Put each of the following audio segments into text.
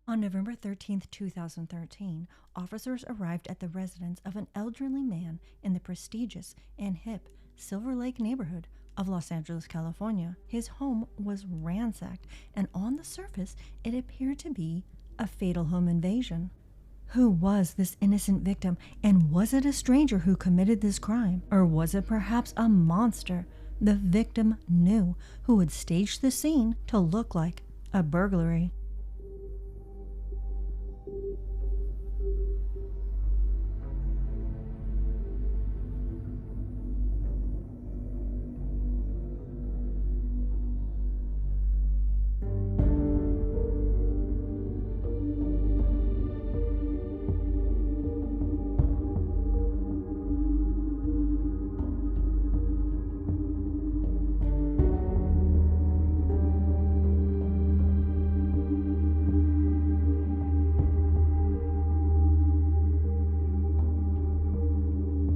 On November 13th, 2013, officers arrived at the residence of an elderly man in the prestigious and hip Silver Lake neighborhood of Los Angeles, California. His home was ransacked, and on the surface, it appeared to be a fatal home invasion. Who was this innocent victim, and was it a stranger who committed this crime? Or was it perhaps a monster the victim knew, who had staged the scene to look like a burglary?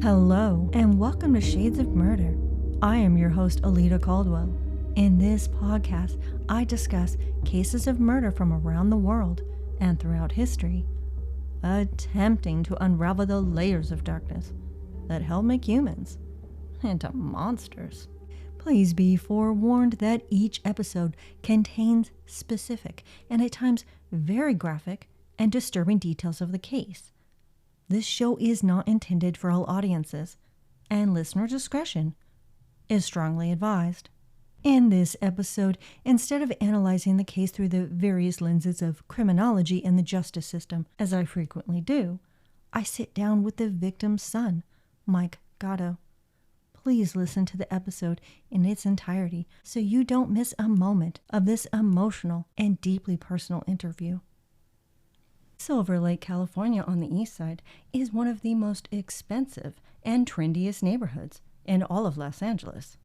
Hello, and welcome to Shades of Murder. I am your host, Alita Caldwell. In this podcast, I discuss cases of murder from around the world and throughout history, attempting to unravel the layers of darkness that help make humans into monsters. Please be forewarned that each episode contains specific and at times very graphic and disturbing details of the case. This show is not intended for all audiences, and listener discretion is strongly advised. In this episode, instead of analyzing the case through the various lenses of criminology and the justice system, as I frequently do, I sit down with the victim's son, Mike Gatto. Please listen to the episode in its entirety so you don't miss a moment of this emotional and deeply personal interview. Silver Lake, California on the east side is one of the most expensive and trendiest neighborhoods in all of Los Angeles.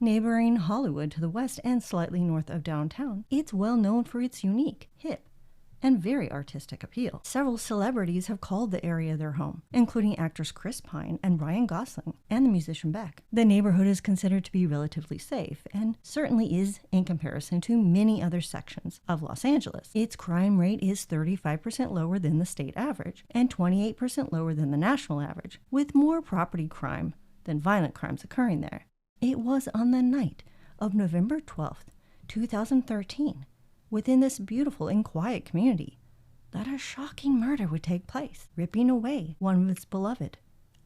Neighboring Hollywood to the west and slightly north of downtown, it's well known for its unique, hip, and very artistic appeal. Several celebrities have called the area their home, including actors Chris Pine and Ryan Gosling, and the musician Beck. The neighborhood is considered to be relatively safe, and certainly is in comparison to many other sections of Los Angeles. Its crime rate is 35% lower than the state average, and 28% lower than the national average, with more property crime than violent crimes occurring there. It was on the night of November 12th, 2013, within this beautiful and quiet community, that a shocking murder would take place, ripping away one of its beloved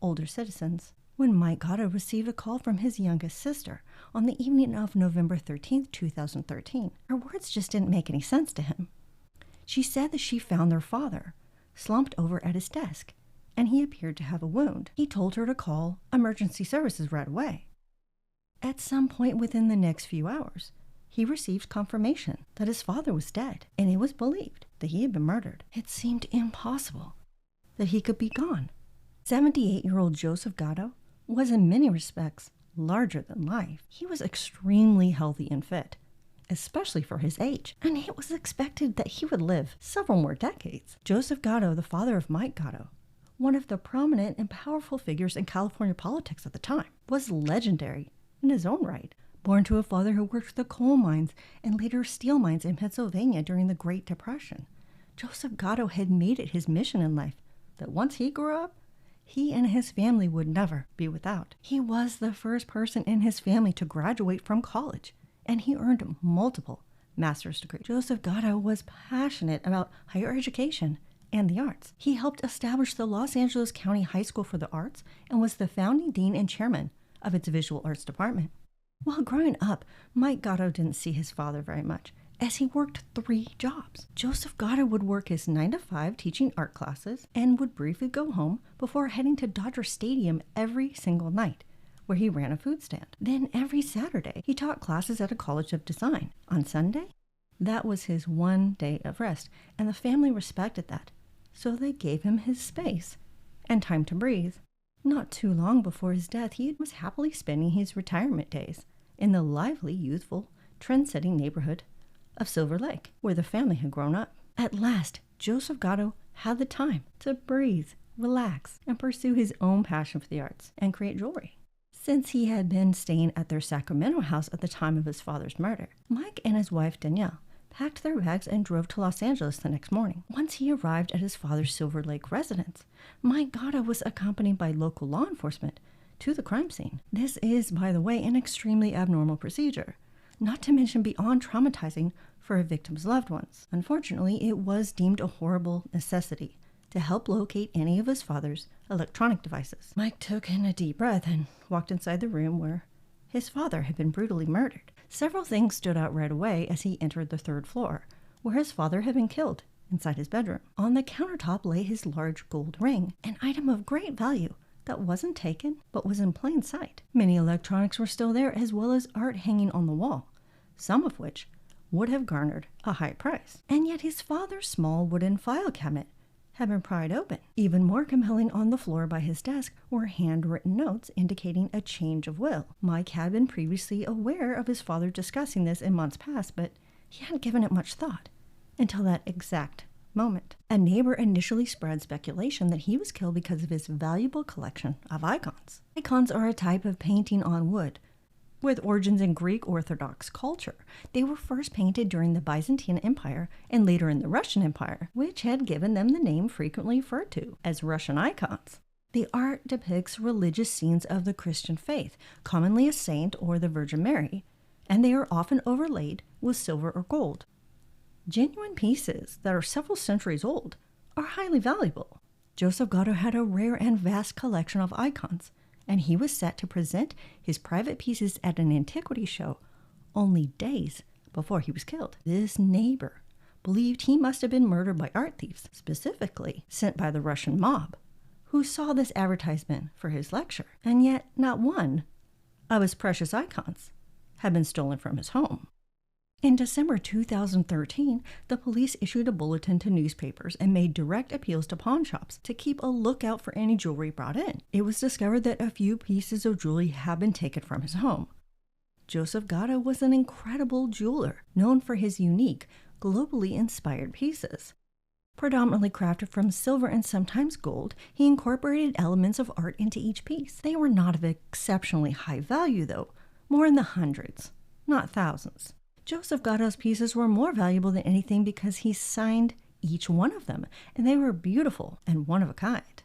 older citizens. When Mike Gatto received a call from his youngest sister on the evening of November 13th, 2013, her words just didn't make any sense to him. She said that she found their father slumped over at his desk, and he appeared to have a wound. He told her to call emergency services right away. At some point within the next few hours, he received confirmation that his father was dead, and it was believed that he had been murdered. It seemed impossible that he could be gone. 78-year-old Joseph Gatto was in many respects larger than life. He was extremely healthy and fit, especially for his age, and it was expected that he would live several more decades. Joseph Gatto, the father of Mike Gatto, one of the prominent and powerful figures in California politics at the time, was legendary in his own right. Born to a father who worked the coal mines and later steel mines in Pennsylvania during the Great Depression, Joseph Gatto had made it his mission in life that once he grew up, he and his family would never be without. He was the first person in his family to graduate from college, and he earned multiple master's degrees. Joseph Gatto was passionate about higher education and the arts. He helped establish the Los Angeles County High School for the Arts and was the founding dean and chairman of its visual arts department. While growing up, Mike Gatto didn't see his father very much, as he worked 3 jobs. Joseph Gatto would work his 9-to-5 teaching art classes and would briefly go home before heading to Dodger Stadium every single night, where he ran a food stand. Then every Saturday, he taught classes at a college of design. On Sunday, that was his one day of rest, and the family respected that, so they gave him his space and time to breathe. Not too long before his death, he was happily spending his retirement days in the lively, youthful, trend-setting neighborhood of Silver Lake, where the family had grown up. At last, Joseph Gatto had the time to breathe, relax, and pursue his own passion for the arts and create jewelry. Since he had been staying at their Sacramento house at the time of his father's murder, Mike and his wife Danielle packed their bags, and drove to Los Angeles the next morning. Once he arrived at his father's Silver Lake residence, Mike Gatto was accompanied by local law enforcement to the crime scene. This is, by the way, an extremely abnormal procedure, not to mention beyond traumatizing for a victim's loved ones. Unfortunately, it was deemed a horrible necessity to help locate any of his father's electronic devices. Mike took in a deep breath and walked inside the room where his father had been brutally murdered. Several things stood out right away as he entered the third floor, where his father had been killed, inside his bedroom. On the countertop lay his large gold ring, an item of great value that wasn't taken but was in plain sight. Many electronics were still there, as well as art hanging on the wall, some of which would have garnered a high price. And yet his father's small wooden file cabinet had been pried open. Even more compelling, on the floor by his desk were handwritten notes indicating a change of will. Mike had been previously aware of his father discussing this in months past, but he hadn't given it much thought until that exact moment. A neighbor initially spread speculation that he was killed because of his valuable collection of icons. Icons are a type of painting on wood with origins in Greek Orthodox culture. They were first painted during the Byzantine Empire and later in the Russian Empire, which had given them the name frequently referred to as Russian icons. The art depicts religious scenes of the Christian faith, commonly a saint or the Virgin Mary, and they are often overlaid with silver or gold. Genuine pieces that are several centuries old are highly valuable. Joseph Gatto had a rare and vast collection of icons, and he was set to present his private pieces at an antiquity show only days before he was killed. This neighbor believed he must have been murdered by art thieves, specifically sent by the Russian mob, who saw this advertisement for his lecture. And yet not one of his precious icons had been stolen from his home. In December 2013, the police issued a bulletin to newspapers and made direct appeals to pawn shops to keep a lookout for any jewelry brought in. It was discovered that a few pieces of jewelry had been taken from his home. Joseph Gatto was an incredible jeweler, known for his unique, globally inspired pieces. Predominantly crafted from silver and sometimes gold, he incorporated elements of art into each piece. They were not of exceptionally high value, though, more in the hundreds, not thousands. Joseph Gatto's pieces were more valuable than anything because he signed each one of them, and they were beautiful and one of a kind.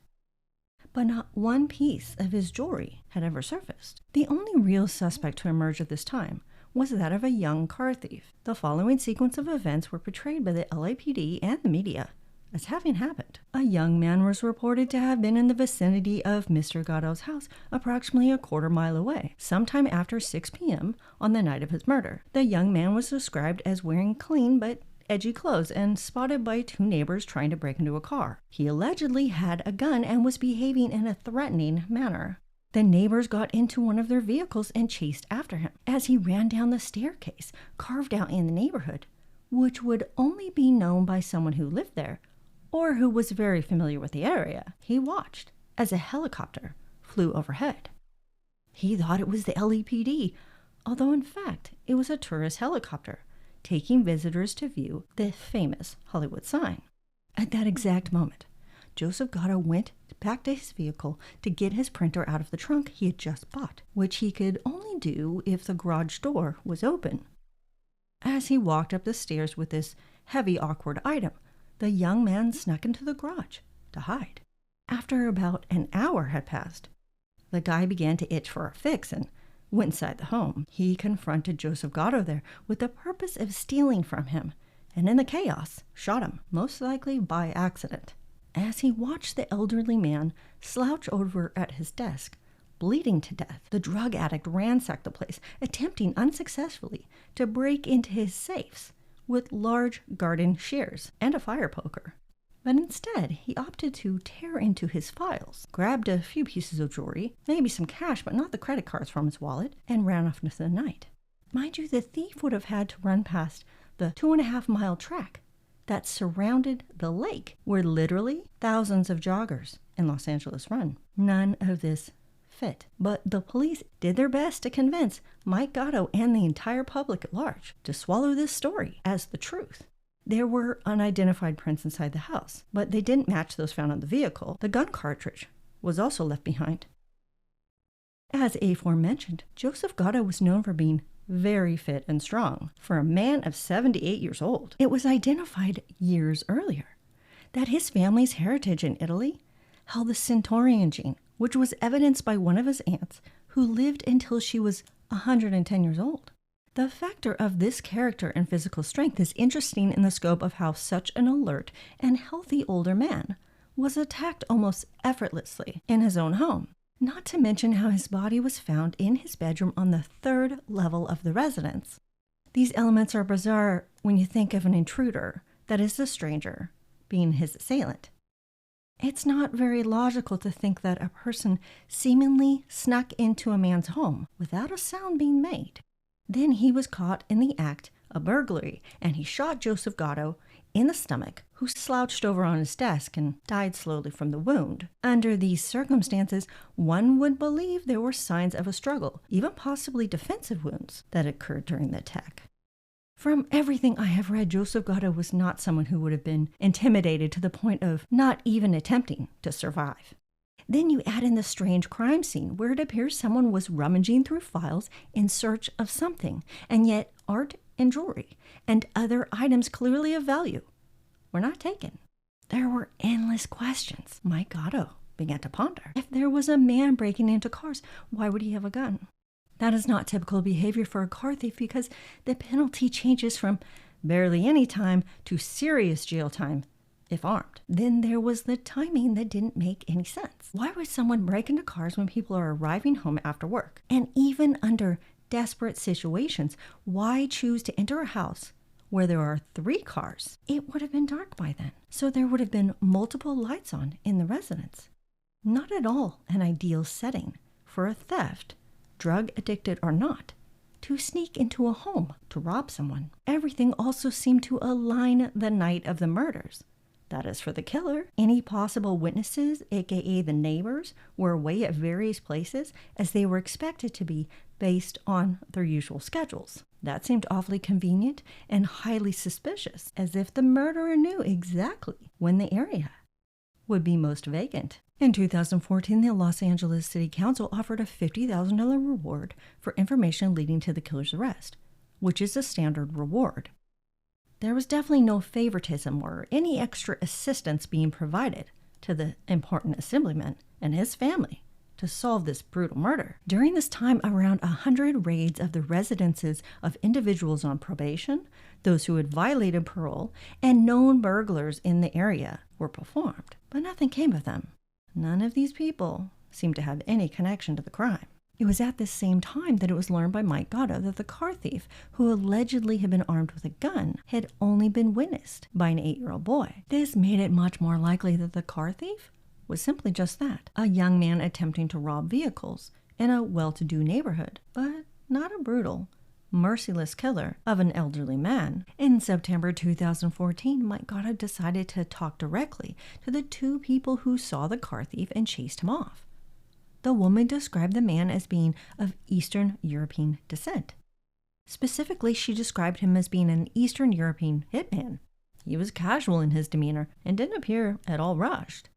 But not one piece of his jewelry had ever surfaced. The only real suspect to emerge at this time was that of a young car thief. The following sequence of events were portrayed by the LAPD and the media as having happened. A young man was reported to have been in the vicinity of Mr. Gatto's house approximately a quarter mile away, sometime after 6 p.m. on the night of his murder. The young man was described as wearing clean but edgy clothes and spotted by 2 neighbors trying to break into a car. He allegedly had a gun and was behaving in a threatening manner. The neighbors got into one of their vehicles and chased after him as he ran down the staircase carved out in the neighborhood, which would only be known by someone who lived there or who was very familiar with the area. He watched as a helicopter flew overhead. He thought it was the LAPD, although in fact it was a tourist helicopter taking visitors to view the famous Hollywood sign. At that exact moment, Joseph Gatto went back to his vehicle to get his printer out of the trunk he had just bought, which he could only do if the garage door was open. As he walked up the stairs with this heavy, awkward item, the young man snuck into the garage to hide. After about an hour had passed, the guy began to itch for a fix and went inside the home. He confronted Joseph Gatto there with the purpose of stealing from him, and in the chaos, shot him, most likely by accident. As he watched the elderly man slouch over at his desk, bleeding to death, the drug addict ransacked the place, attempting unsuccessfully to break into his safes with large garden shears and a fire poker. But instead, he opted to tear into his files, grabbed a few pieces of jewelry, maybe some cash, but not the credit cards from his wallet, and ran off into the night. Mind you, the thief would have had to run past the 2.5-mile track that surrounded the lake, where literally thousands of joggers in Los Angeles run. None of this fit, but the police did their best to convince Mike Gatto and the entire public at large to swallow this story as the truth. There were unidentified prints inside the house, but they didn't match those found on the vehicle. The gun cartridge was also left behind. As aforementioned, Joseph Gatto was known for being very fit and strong for a man of 78 years old. It was identified years earlier that his family's heritage in Italy held the Centaurian gene, which was evidenced by one of his aunts who lived until she was 110 years old. The factor of this character and physical strength is interesting in the scope of how such an alert and healthy older man was attacked almost effortlessly in his own home. Not to mention how his body was found in his bedroom on the 3rd level of the residence. These elements are bizarre when you think of an intruder, that is the stranger, being his assailant. It's not very logical to think that a person seemingly snuck into a man's home without a sound being made. Then he was caught in the act of burglary, and he shot Joseph Gatto in the stomach, who slouched over on his desk and died slowly from the wound. Under these circumstances, one would believe there were signs of a struggle, even possibly defensive wounds, that occurred during the attack. From everything I have read, Joseph Gatto was not someone who would have been intimidated to the point of not even attempting to survive. Then you add in the strange crime scene where it appears someone was rummaging through files in search of something, and yet art and jewelry and other items clearly of value were not taken. There were endless questions Mike Gatto began to ponder. If there was a man breaking into cars, why would he have a gun? That is not typical behavior for a car thief because the penalty changes from barely any time to serious jail time if armed. Then there was the timing that didn't make any sense. Why would someone break into cars when people are arriving home after work? And even under desperate situations, why choose to enter a house where there are 3 cars? It would have been dark by then, so there would have been multiple lights on in the residence. Not at all an ideal setting for a theft, drug addicted or not, to sneak into a home to rob someone. Everything also seemed to align the night of the murders. That is, for the killer, any possible witnesses, aka the neighbors, were away at various places as they were expected to be based on their usual schedules. That seemed awfully convenient and highly suspicious, as if the murderer knew exactly when the area would be most vacant. In 2014, the Los Angeles City Council offered a $50,000 reward for information leading to the killer's arrest, which is a standard reward. There was definitely no favoritism or any extra assistance being provided to the important assemblyman and his family to solve this brutal murder. During this time, around 100 raids of the residences of individuals on probation, those who had violated parole, and known burglars in the area were performed, but nothing came of them. None of these people seemed to have any connection to the crime. It was at this same time that it was learned by Mike Gatto that the car thief, who allegedly had been armed with a gun, had only been witnessed by an 8-year-old boy. This made it much more likely that the car thief was simply just that, a young man attempting to rob vehicles in a well-to-do neighborhood, but not a brutal, merciless killer of an elderly man. In September 2014, Mike Gatto decided to talk directly to the 2 people who saw the car thief and chased him off. The woman described the man as being of Eastern European descent. Specifically, she described him as being an Eastern European hitman. He was casual in his demeanor and didn't appear at all rushed.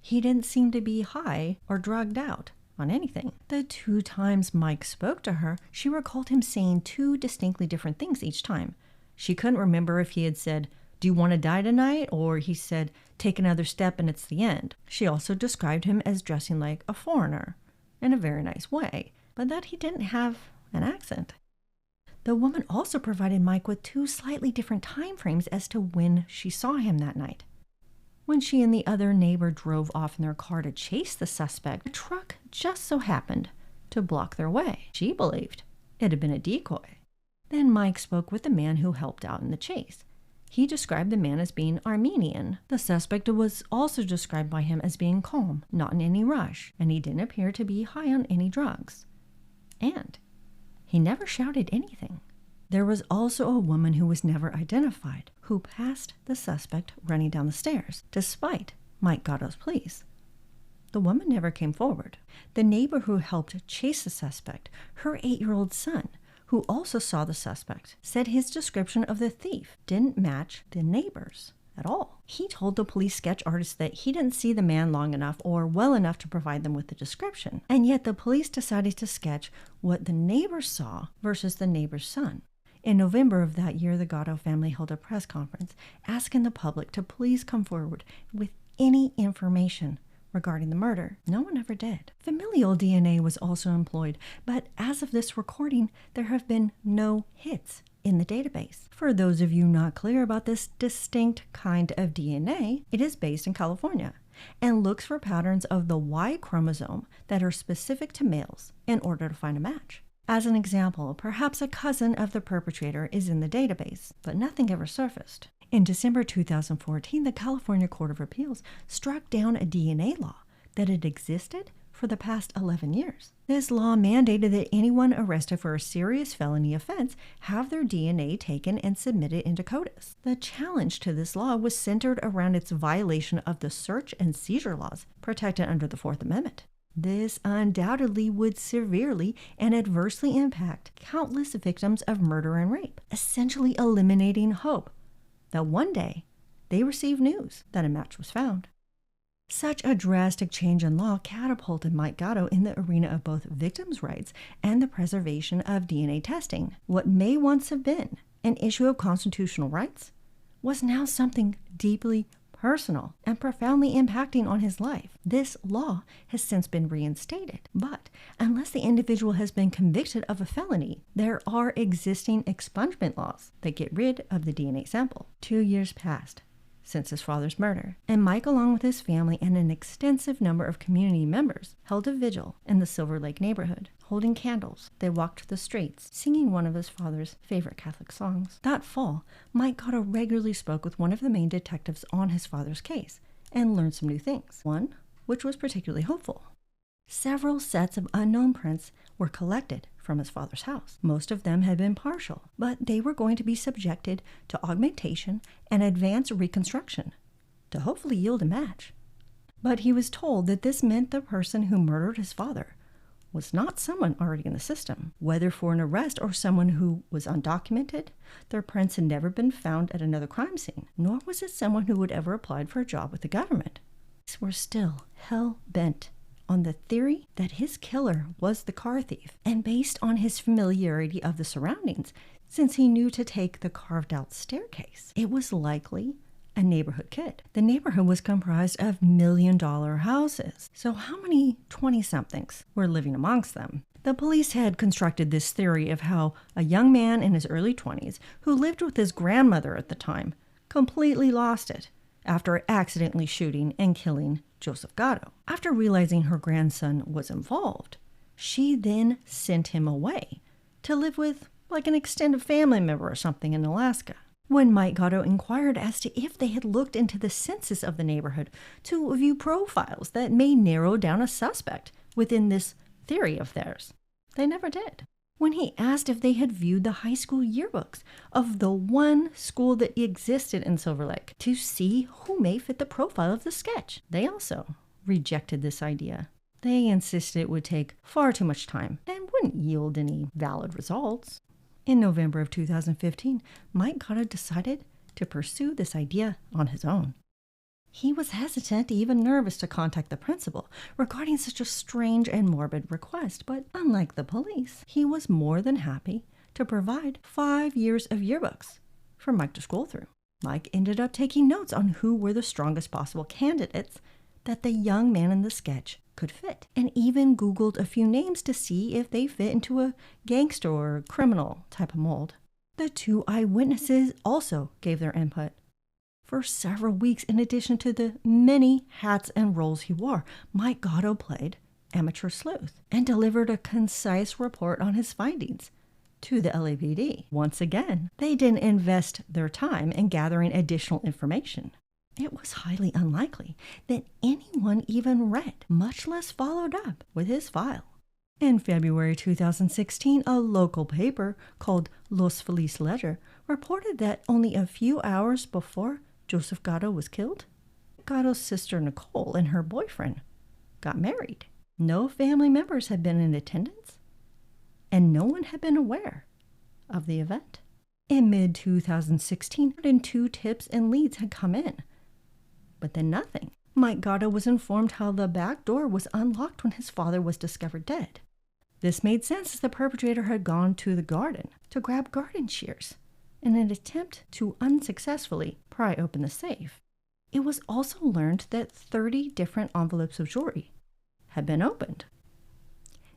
He didn't seem to be high or drugged out on anything. The 2 times Mike spoke to her, she recalled him saying 2 distinctly different things each time. She couldn't remember if he had said, "Do you want to die tonight?" or he said, "Take another step and it's the end." She also described him as dressing like a foreigner in a very nice way, but that he didn't have an accent. The woman also provided Mike with 2 slightly different time frames as to when she saw him that night. When she and the other neighbor drove off in their car to chase the suspect, the truck just so happened to block their way. She believed it had been a decoy. Then Mike spoke with the man who helped out in the chase. He described the man as being Armenian. The suspect was also described by him as being calm, not in any rush, and he didn't appear to be high on any drugs. And he never shouted anything. There was also a woman who was never identified, who passed the suspect running down the stairs, despite Mike Gatto's pleas. The woman never came forward. The neighbor who helped chase the suspect, her 8-year-old son, who also saw the suspect, said his description of the thief didn't match the neighbor's at all. He told the police sketch artist that he didn't see the man long enough or well enough to provide them with the description, and yet the police decided to sketch what the neighbors saw versus the neighbor's son. In November of that year, the Gatto family held a press conference asking the public to please come forward with any information regarding the murder. No one ever did. Familial DNA was also employed, but as of this recording, there have been no hits in the database. For those of you not clear about this distinct kind of DNA, it is based in California and looks for patterns of the Y chromosome that are specific to males in order to find a match. As an example, perhaps a cousin of the perpetrator is in the database, but nothing ever surfaced. In December 2014, the California Court of Appeals struck down a DNA law that had existed for the past 11 years. This law mandated that anyone arrested for a serious felony offense have their DNA taken and submitted into CODIS. The challenge to this law was centered around its violation of the search and seizure laws protected under the Fourth Amendment. This undoubtedly would severely and adversely impact countless victims of murder and rape, essentially eliminating hope that one day they receive news that a match was found. Such a drastic change in law catapulted Mike Gatto in the arena of both victims' rights and the preservation of DNA testing. What may once have been an issue of constitutional rights was now something deeply personal and profoundly impacting on his life. This law has since been reinstated, but unless the individual has been convicted of a felony, there are existing expungement laws that get rid of the DNA sample. 2 years passed since his father's murder, and Mike, along with his family and an extensive number of community members, held a vigil in the Silver Lake neighborhood. Holding candles, they walked the streets, singing one of his father's favorite Catholic songs. That fall, Mike Gatto regularly spoke with one of the main detectives on his father's case and learned some new things, one which was particularly hopeful. Several sets of unknown prints were collected from his father's house. Most of them had been partial, but they were going to be subjected to augmentation and advanced reconstruction to hopefully yield a match. But he was told that this meant the person who murdered his father was not someone already in the system. Whether for an arrest or someone who was undocumented, their prints had never been found at another crime scene, nor was it someone who had ever applied for a job with the government. These were still hell-bent on the theory that his killer was the car thief, and based on his familiarity of the surroundings, since he knew to take the carved-out staircase, it was likely a neighborhood kid. The neighborhood was comprised of million-dollar houses, so how many 20-somethings were living amongst them? The police had constructed this theory of how a young man in his early 20s, who lived with his grandmother at the time, completely lost it after accidentally shooting and killing Joseph Gatto. After realizing her grandson was involved, she then sent him away to live with like an extended family member or something in Alaska. When Mike Gatto inquired as to if they had looked into the census of the neighborhood to view profiles that may narrow down a suspect within this theory of theirs, they never did. When he asked if they had viewed the high school yearbooks of the one school that existed in Silver Lake to see who may fit the profile of the sketch, they also rejected this idea. They insisted it would take far too much time and wouldn't yield any valid results. In November of 2015, Mike Gatto decided to pursue this idea on his own. He was hesitant, even nervous, to contact the principal regarding such a strange and morbid request, but unlike the police, he was more than happy to provide 5 years of yearbooks for Mike to scroll through. Mike ended up taking notes on who were the strongest possible candidates that the young man in the sketch could fit, and even Googled a few names to see if they fit into a gangster or criminal type of mold. The 2 eyewitnesses also gave their input. For several weeks, in addition to the many hats and roles he wore, Mike Gatto played amateur sleuth and delivered a concise report on his findings to the LAPD. Once again, they didn't invest their time in gathering additional information. It was highly unlikely that anyone even read, much less followed up with his file. In February 2016, a local paper called Los Feliz Ledger reported that only a few hours before Joseph Gatto was killed, Gatto's sister Nicole and her boyfriend got married. No family members had been in attendance, and no one had been aware of the event. In mid-2016, 2 tips and leads had come in. But then nothing. Mike Gatto was informed how the back door was unlocked when his father was discovered dead. This made sense as the perpetrator had gone to the garden to grab garden shears in an attempt to unsuccessfully pry open the safe. It was also learned that 30 different envelopes of jewelry had been opened.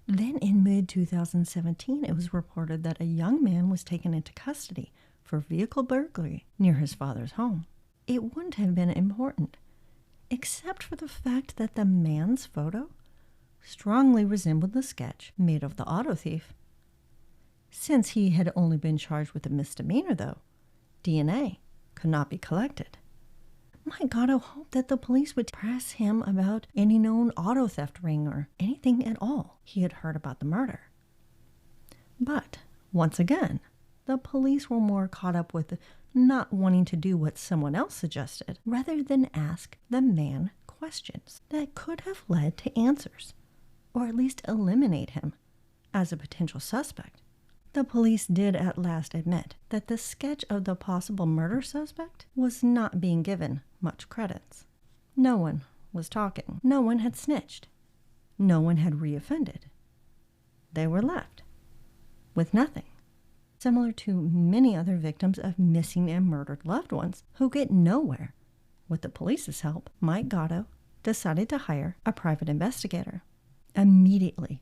Then in mid-2017, it was reported that a young man was taken into custody for vehicle burglary near his father's home. It wouldn't have been important, except for the fact that the man's photo strongly resembled the sketch made of the auto thief. Since he had only been charged with a misdemeanor, though, DNA could not be collected. Mike Gatto hoped that the police would press him about any known auto theft ring or anything at all he had heard about the murder. But, once again, the police were more caught up with not wanting to do what someone else suggested, rather than ask the man questions that could have led to answers, or at least eliminate him as a potential suspect. The police did at last admit that the sketch of the possible murder suspect was not being given much credence. No one was talking. No one had snitched. No one had reoffended. They were left with nothing. Similar to many other victims of missing and murdered loved ones who get nowhere. With the police's help, Mike Gatto decided to hire a private investigator. Immediately,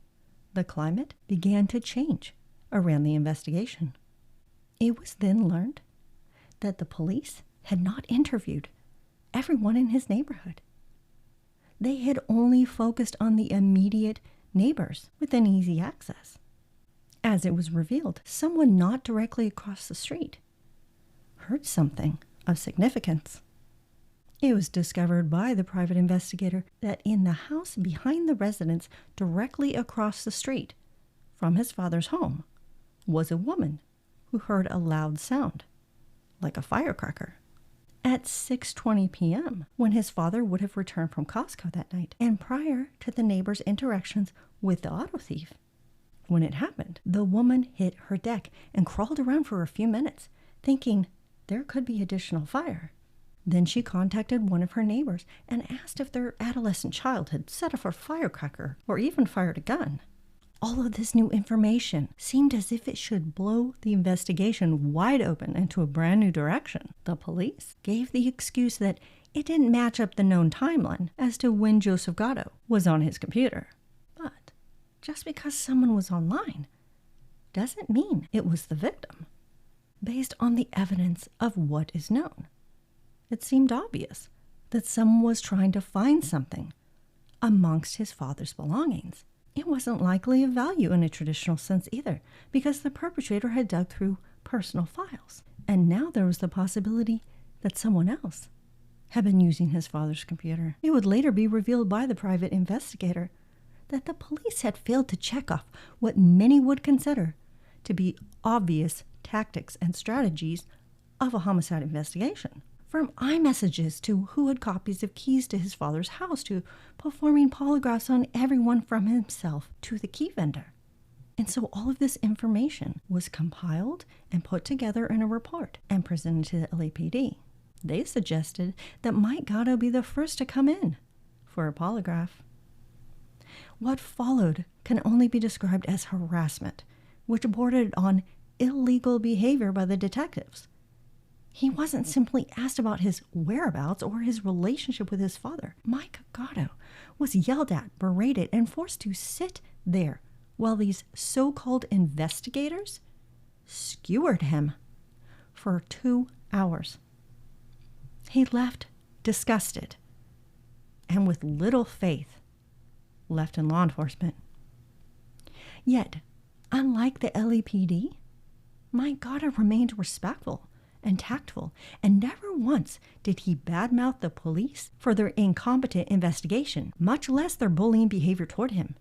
the climate began to change around the investigation. It was then learned that the police had not interviewed everyone in his neighborhood. They had only focused on the immediate neighbors within easy access. As it was revealed, someone not directly across the street heard something of significance. It was discovered by the private investigator that in the house behind the residence directly across the street from his father's home was a woman who heard a loud sound, like a firecracker, at 6:20 p.m. when his father would have returned from Costco that night and prior to the neighbor's interactions with the auto thief. When it happened, the woman hit her deck and crawled around for a few minutes, thinking there could be additional fire. Then she contacted one of her neighbors and asked if their adolescent child had set off a firecracker or even fired a gun. All of this new information seemed as if it should blow the investigation wide open into a brand new direction. The police gave the excuse that it didn't match up the known timeline as to when Joseph Gatto was on his computer. But just because someone was online doesn't mean it was the victim. Based on the evidence of what is known, it seemed obvious that someone was trying to find something amongst his father's belongings. It wasn't likely of value in a traditional sense either, because the perpetrator had dug through personal files. And now there was the possibility that someone else had been using his father's computer. It would later be revealed by the private investigator that the police had failed to check off what many would consider to be obvious tactics and strategies of a homicide investigation. From iMessages to who had copies of keys to his father's house to performing polygraphs on everyone from himself to the key vendor. And so all of this information was compiled and put together in a report and presented to the LAPD. They suggested that Mike Gatto be the first to come in for a polygraph. What followed can only be described as harassment, which bordered on illegal behavior by the detectives. He wasn't simply asked about his whereabouts or his relationship with his father. Mike Gatto was yelled at, berated, and forced to sit there while these so-called investigators skewered him for 2 hours. He left disgusted and with little faith left in law enforcement. Yet, unlike the LAPD, Mike Gatto remained respectful and tactful, and never once did he badmouth the police for their incompetent investigation, much less their bullying behavior toward him.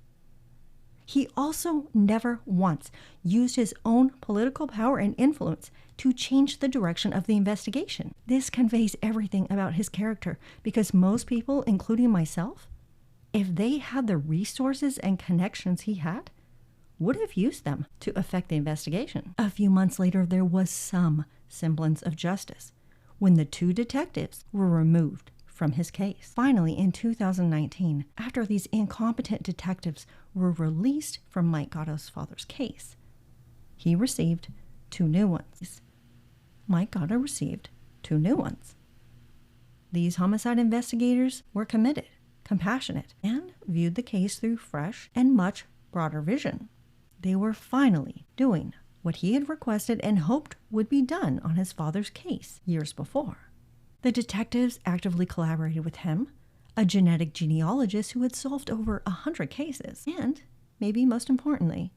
He also never once used his own political power and influence to change the direction of the investigation. This conveys everything about his character, because most people, including myself, if they had the resources and connections he had, would have used them to affect the investigation. A few months later, there was some semblance of justice when the 2 detectives were removed from his case. Finally, in 2019, after these incompetent detectives were released from Mike Gatto's father's case, he received 2 new ones. Mike Gatto received 2 new ones. These homicide investigators were committed, compassionate, and viewed the case through fresh and much broader vision. They were finally doing what he had requested and hoped would be done on his father's case years before. The detectives actively collaborated with him, a genetic genealogist who had solved over 100 cases, and, maybe most importantly,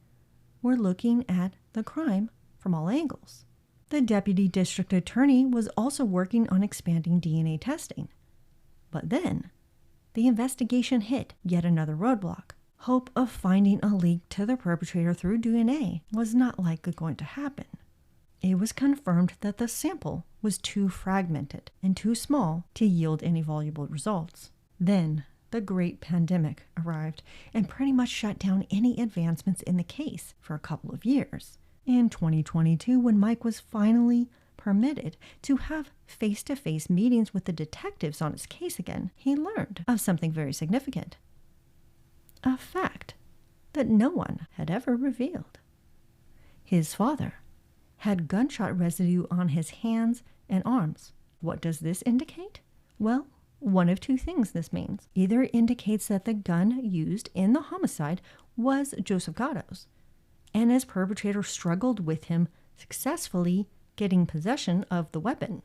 were looking at the crime from all angles. The deputy district attorney was also working on expanding DNA testing. But then, the investigation hit yet another roadblock. Hope of finding a link to the perpetrator through DNA was not likely going to happen. It was confirmed that the sample was too fragmented and too small to yield any valuable results. Then, the great pandemic arrived and pretty much shut down any advancements in the case for a couple of years. In 2022, when Mike was finally permitted to have face-to-face meetings with the detectives on his case again, he learned of something very significant. A fact that no one had ever revealed. His father had gunshot residue on his hands and arms. What does this indicate? Well, one of 2 things this means. Either it indicates that the gun used in the homicide was Joseph Gatto's, and his perpetrator struggled with him successfully getting possession of the weapon,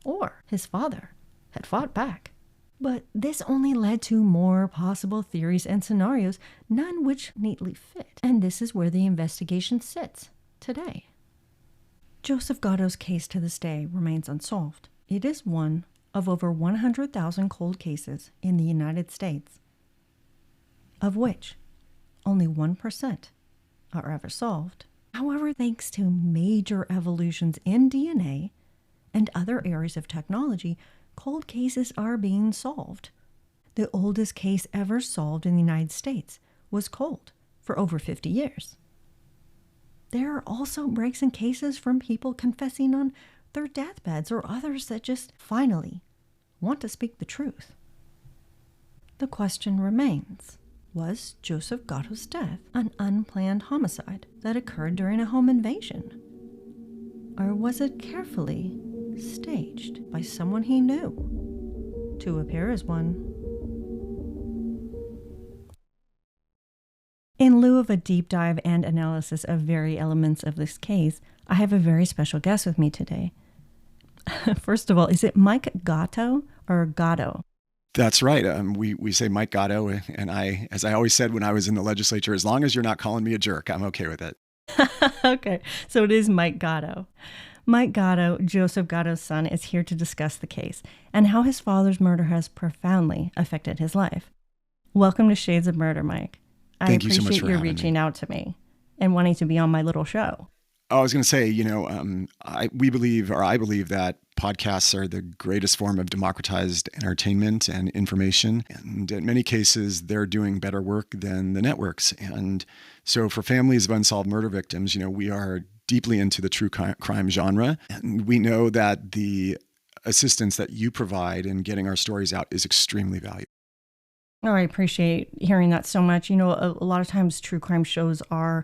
or his father had fought back. But this only led to more possible theories and scenarios, none which neatly fit. And this is where the investigation sits today. Joseph Gatto's case to this day remains unsolved. It is one of over 100,000 cold cases in the United States, of which only 1% are ever solved. However, thanks to major evolutions in DNA and other areas of technology, cold cases are being solved. The oldest case ever solved in the United States was cold for over 50 years. There are also breaks in cases from people confessing on their deathbeds or others that just finally want to speak the truth. The question remains, was Joseph Gatto's death an unplanned homicide that occurred during a home invasion? Or was it carefully staged by someone he knew to appear as one? In lieu of a deep dive and analysis of very elements of this case, I have a very special guest with me today. First of all, is it Mike Gatto or Gatto? That's right. We say Mike Gatto, and I, as I always said when I was in the legislature, as long as you're not calling me a jerk, I'm okay with it. Okay, so it is Mike Gatto. Mike Gatto, Joseph Gatto's son, is here to discuss the case and how his father's murder has profoundly affected his life. Welcome to Shades of Murder, Mike. Thank you so much for you having reaching me. out to me and wanting to be on my little show. I was going to say, I believe that podcasts are the greatest form of democratized entertainment and information. And in many cases, they're doing better work than the networks. And so for families of unsolved murder victims, we are deeply into the true crime genre. And we know that the assistance that you provide in getting our stories out is extremely valuable. Oh, I appreciate hearing that so much. A lot of times true crime shows are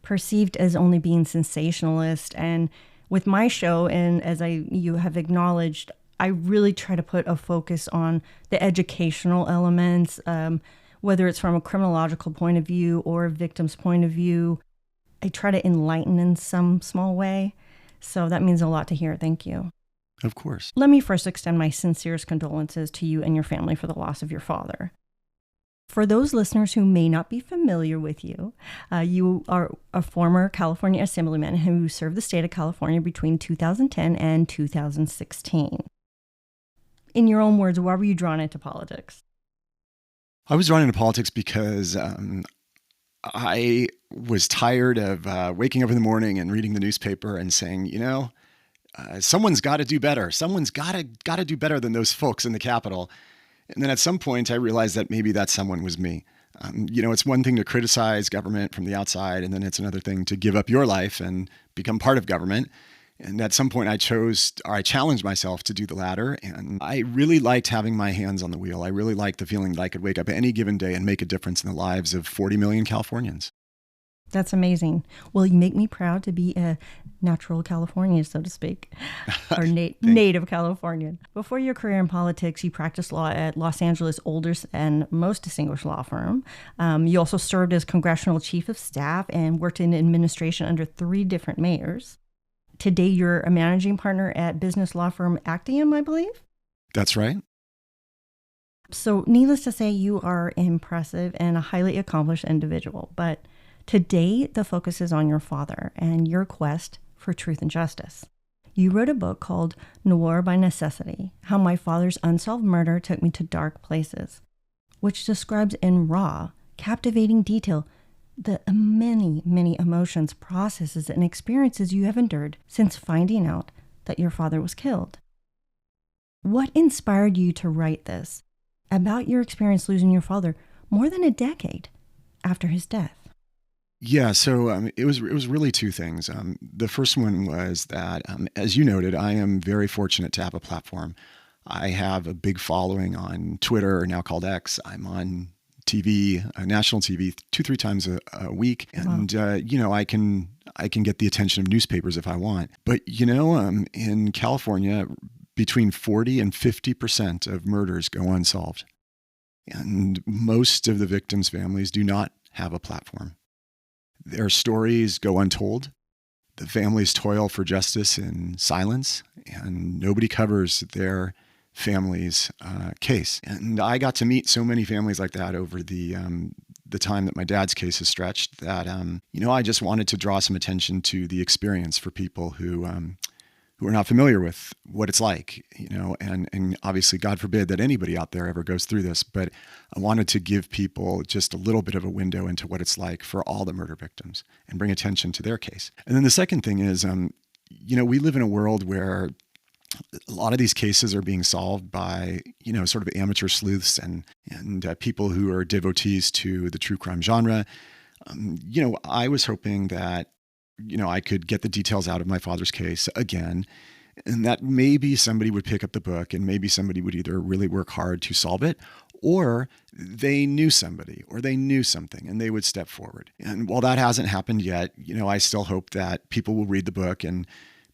perceived as only being sensationalist. And with my show, and as you have acknowledged, I really try to put a focus on the educational elements, whether it's from a criminological point of view or a victim's point of view. I try to enlighten in some small way. So that means a lot to hear. Thank you. Of course. Let me first extend my sincerest condolences to you and your family for the loss of your father. For those listeners who may not be familiar with you, you are a former California Assemblyman who served the state of California between 2010 and 2016. In your own words, why were you drawn into politics? I was drawn into politics because I was tired of waking up in the morning and reading the newspaper and saying, someone's got to do better. Someone's got to do better than those folks in the Capitol. And then at some point, I realized that maybe that someone was me. It's one thing to criticize government from the outside, and then it's another thing to give up your life and become part of government. And at some point I challenged myself to do the latter. And I really liked having my hands on the wheel. I really liked the feeling that I could wake up any given day and make a difference in the lives of 40 million Californians. That's amazing. Well, you make me proud to be a natural Californian, so to speak, or native Californian. Before your career in politics, you practiced law at Los Angeles' oldest and most distinguished law firm. You also served as congressional chief of staff and worked in administration under 3 different mayors. Today, you're a managing partner at business law firm Actium, I believe? That's right. So needless to say, you are impressive and a highly accomplished individual. But today, the focus is on your father and your quest for truth and justice. You wrote a book called Noir by Necessity, How My Father's Unsolved Murder Took Me to Dark Places, which describes in raw, captivating detail the many, many emotions, processes, and experiences you have endured since finding out that your father was killed. What inspired you to write this about your experience losing your father more than a decade after his death? Yeah, so it was really 2 things. The first one was that, as you noted, I am very fortunate to have a platform. I have a big following on Twitter, now called X. I'm on TV, national TV, 2-3 times a week. And, Wow. I can get the attention of newspapers if I want. But, in California, between 40 and 50% of murders go unsolved. And most of the victims' families do not have a platform. Their stories go untold. The families toil for justice in silence, and nobody covers their family's case. And I got to meet so many families like that over the time that my dad's case has stretched that, I just wanted to draw some attention to the experience for people who are not familiar with what it's like, and obviously God forbid that anybody out there ever goes through this, but I wanted to give people just a little bit of a window into what it's like for all the murder victims and bring attention to their case. And then the second thing is, we live in a world where a lot of these cases are being solved by, sort of amateur sleuths and people who are devotees to the true crime genre. I was hoping that, I could get the details out of my father's case again, and that maybe somebody would pick up the book and maybe somebody would either really work hard to solve it, or they knew somebody or they knew something and they would step forward. And while that hasn't happened yet, I still hope that people will read the book and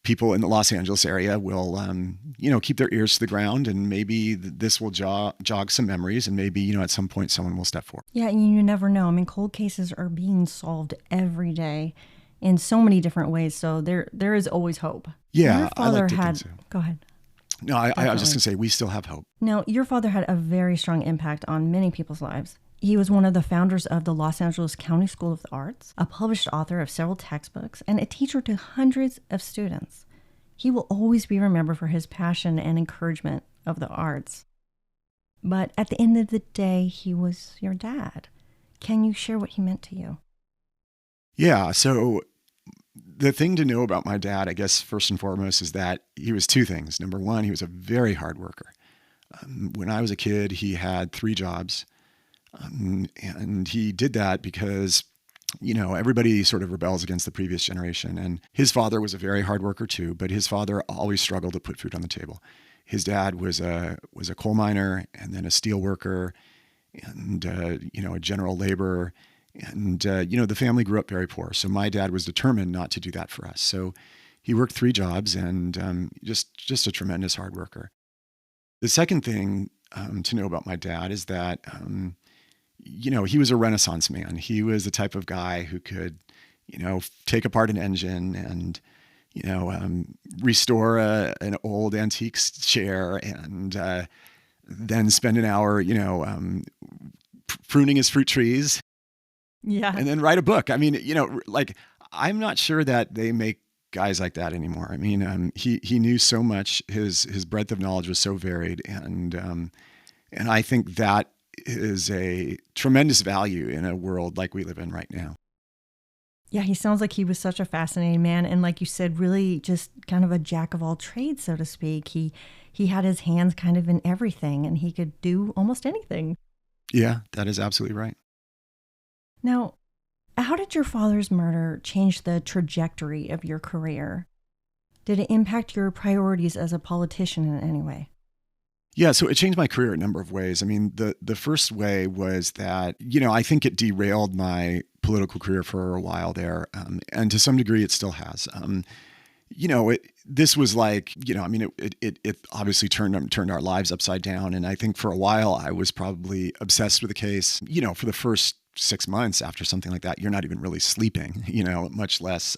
people in the Los Angeles area will, keep their ears to the ground, and maybe this will jog some memories, and maybe, at some point someone will step forward. Yeah, you never know. I mean, cold cases are being solved every day in so many different ways. So there is always hope. Yeah, your father I like to had. think so. Go ahead. No, I was just going to say, we still have hope. Now, your father had a very strong impact on many people's lives. He was one of the founders of the Los Angeles County School of the Arts, a published author of several textbooks, and a teacher to hundreds of students. He will always be remembered for his passion and encouragement of the arts. But at the end of the day, he was your dad. Can you share what he meant to you? Yeah, so the thing to know about my dad, I guess, first and foremost, is that he was 2 things. Number one, he was a very hard worker. When I was a kid, he had 3 jobs. And he did that because, everybody sort of rebels against the previous generation. And his father was a very hard worker too, but his father always struggled to put food on the table. His dad was a coal miner and then a steel worker and, a general laborer. And, the family grew up very poor. So my dad was determined not to do that for us. So he worked 3 jobs and just a tremendous hard worker. The second thing to know about my dad is that, he was a Renaissance man. He was the type of guy who could, take apart an engine and, restore an old antique chair and then spend an hour, pruning his fruit trees. Yeah. And then write a book. I mean, I'm not sure that they make guys like that anymore. I mean, he knew so much. His breadth of knowledge was so varied, and I think that is a tremendous value in a world like we live in right now. Yeah, he sounds like he was such a fascinating man, and like you said, really just kind of a jack of all trades, so to speak. He had his hands kind of in everything, and he could do almost anything. Yeah, that is absolutely right. Now, how did your father's murder change the trajectory of your career? Did it impact your priorities as a politician in any way? Yeah, so it changed my career a number of ways. I mean, the first way was that, I think it derailed my political career for a while there. And to some degree, it still has. This was like, it obviously turned our lives upside down. And I think for a while, I was probably obsessed with the case. For the first 6 months after something like that, you're not even really sleeping, much less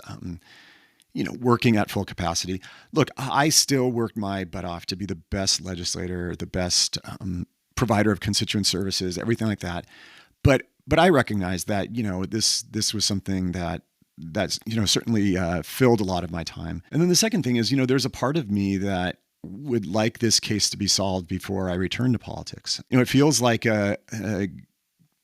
working at full capacity. Look, I still worked my butt off to be the best legislator, the best provider of constituent services, everything like that. But I recognize that this was something that's certainly filled a lot of my time. And then the second thing is there's a part of me that would like this case to be solved before I return to politics. It feels like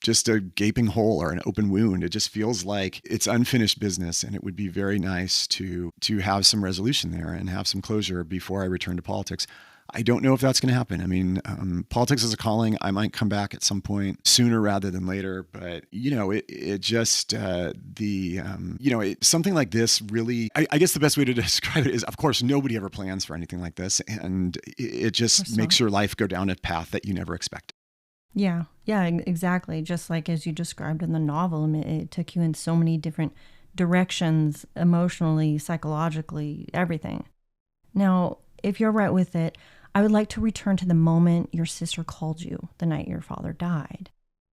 just a gaping hole or an open wound. It just feels like it's unfinished business, and it would be very nice to have some resolution there and have some closure before I return to politics. I don't know if that's going to happen. I mean, politics is a calling. I might come back at some point sooner rather than later, but something like this really, I guess the best way to describe it is, of course, nobody ever plans for anything like this, and it just makes your life go down a path that you never expected. Yeah, exactly. Just like as you described in the novel, I mean, it took you in so many different directions, emotionally, psychologically, everything. Now, if you're right with it, I would like to return to the moment your sister called you the night your father died.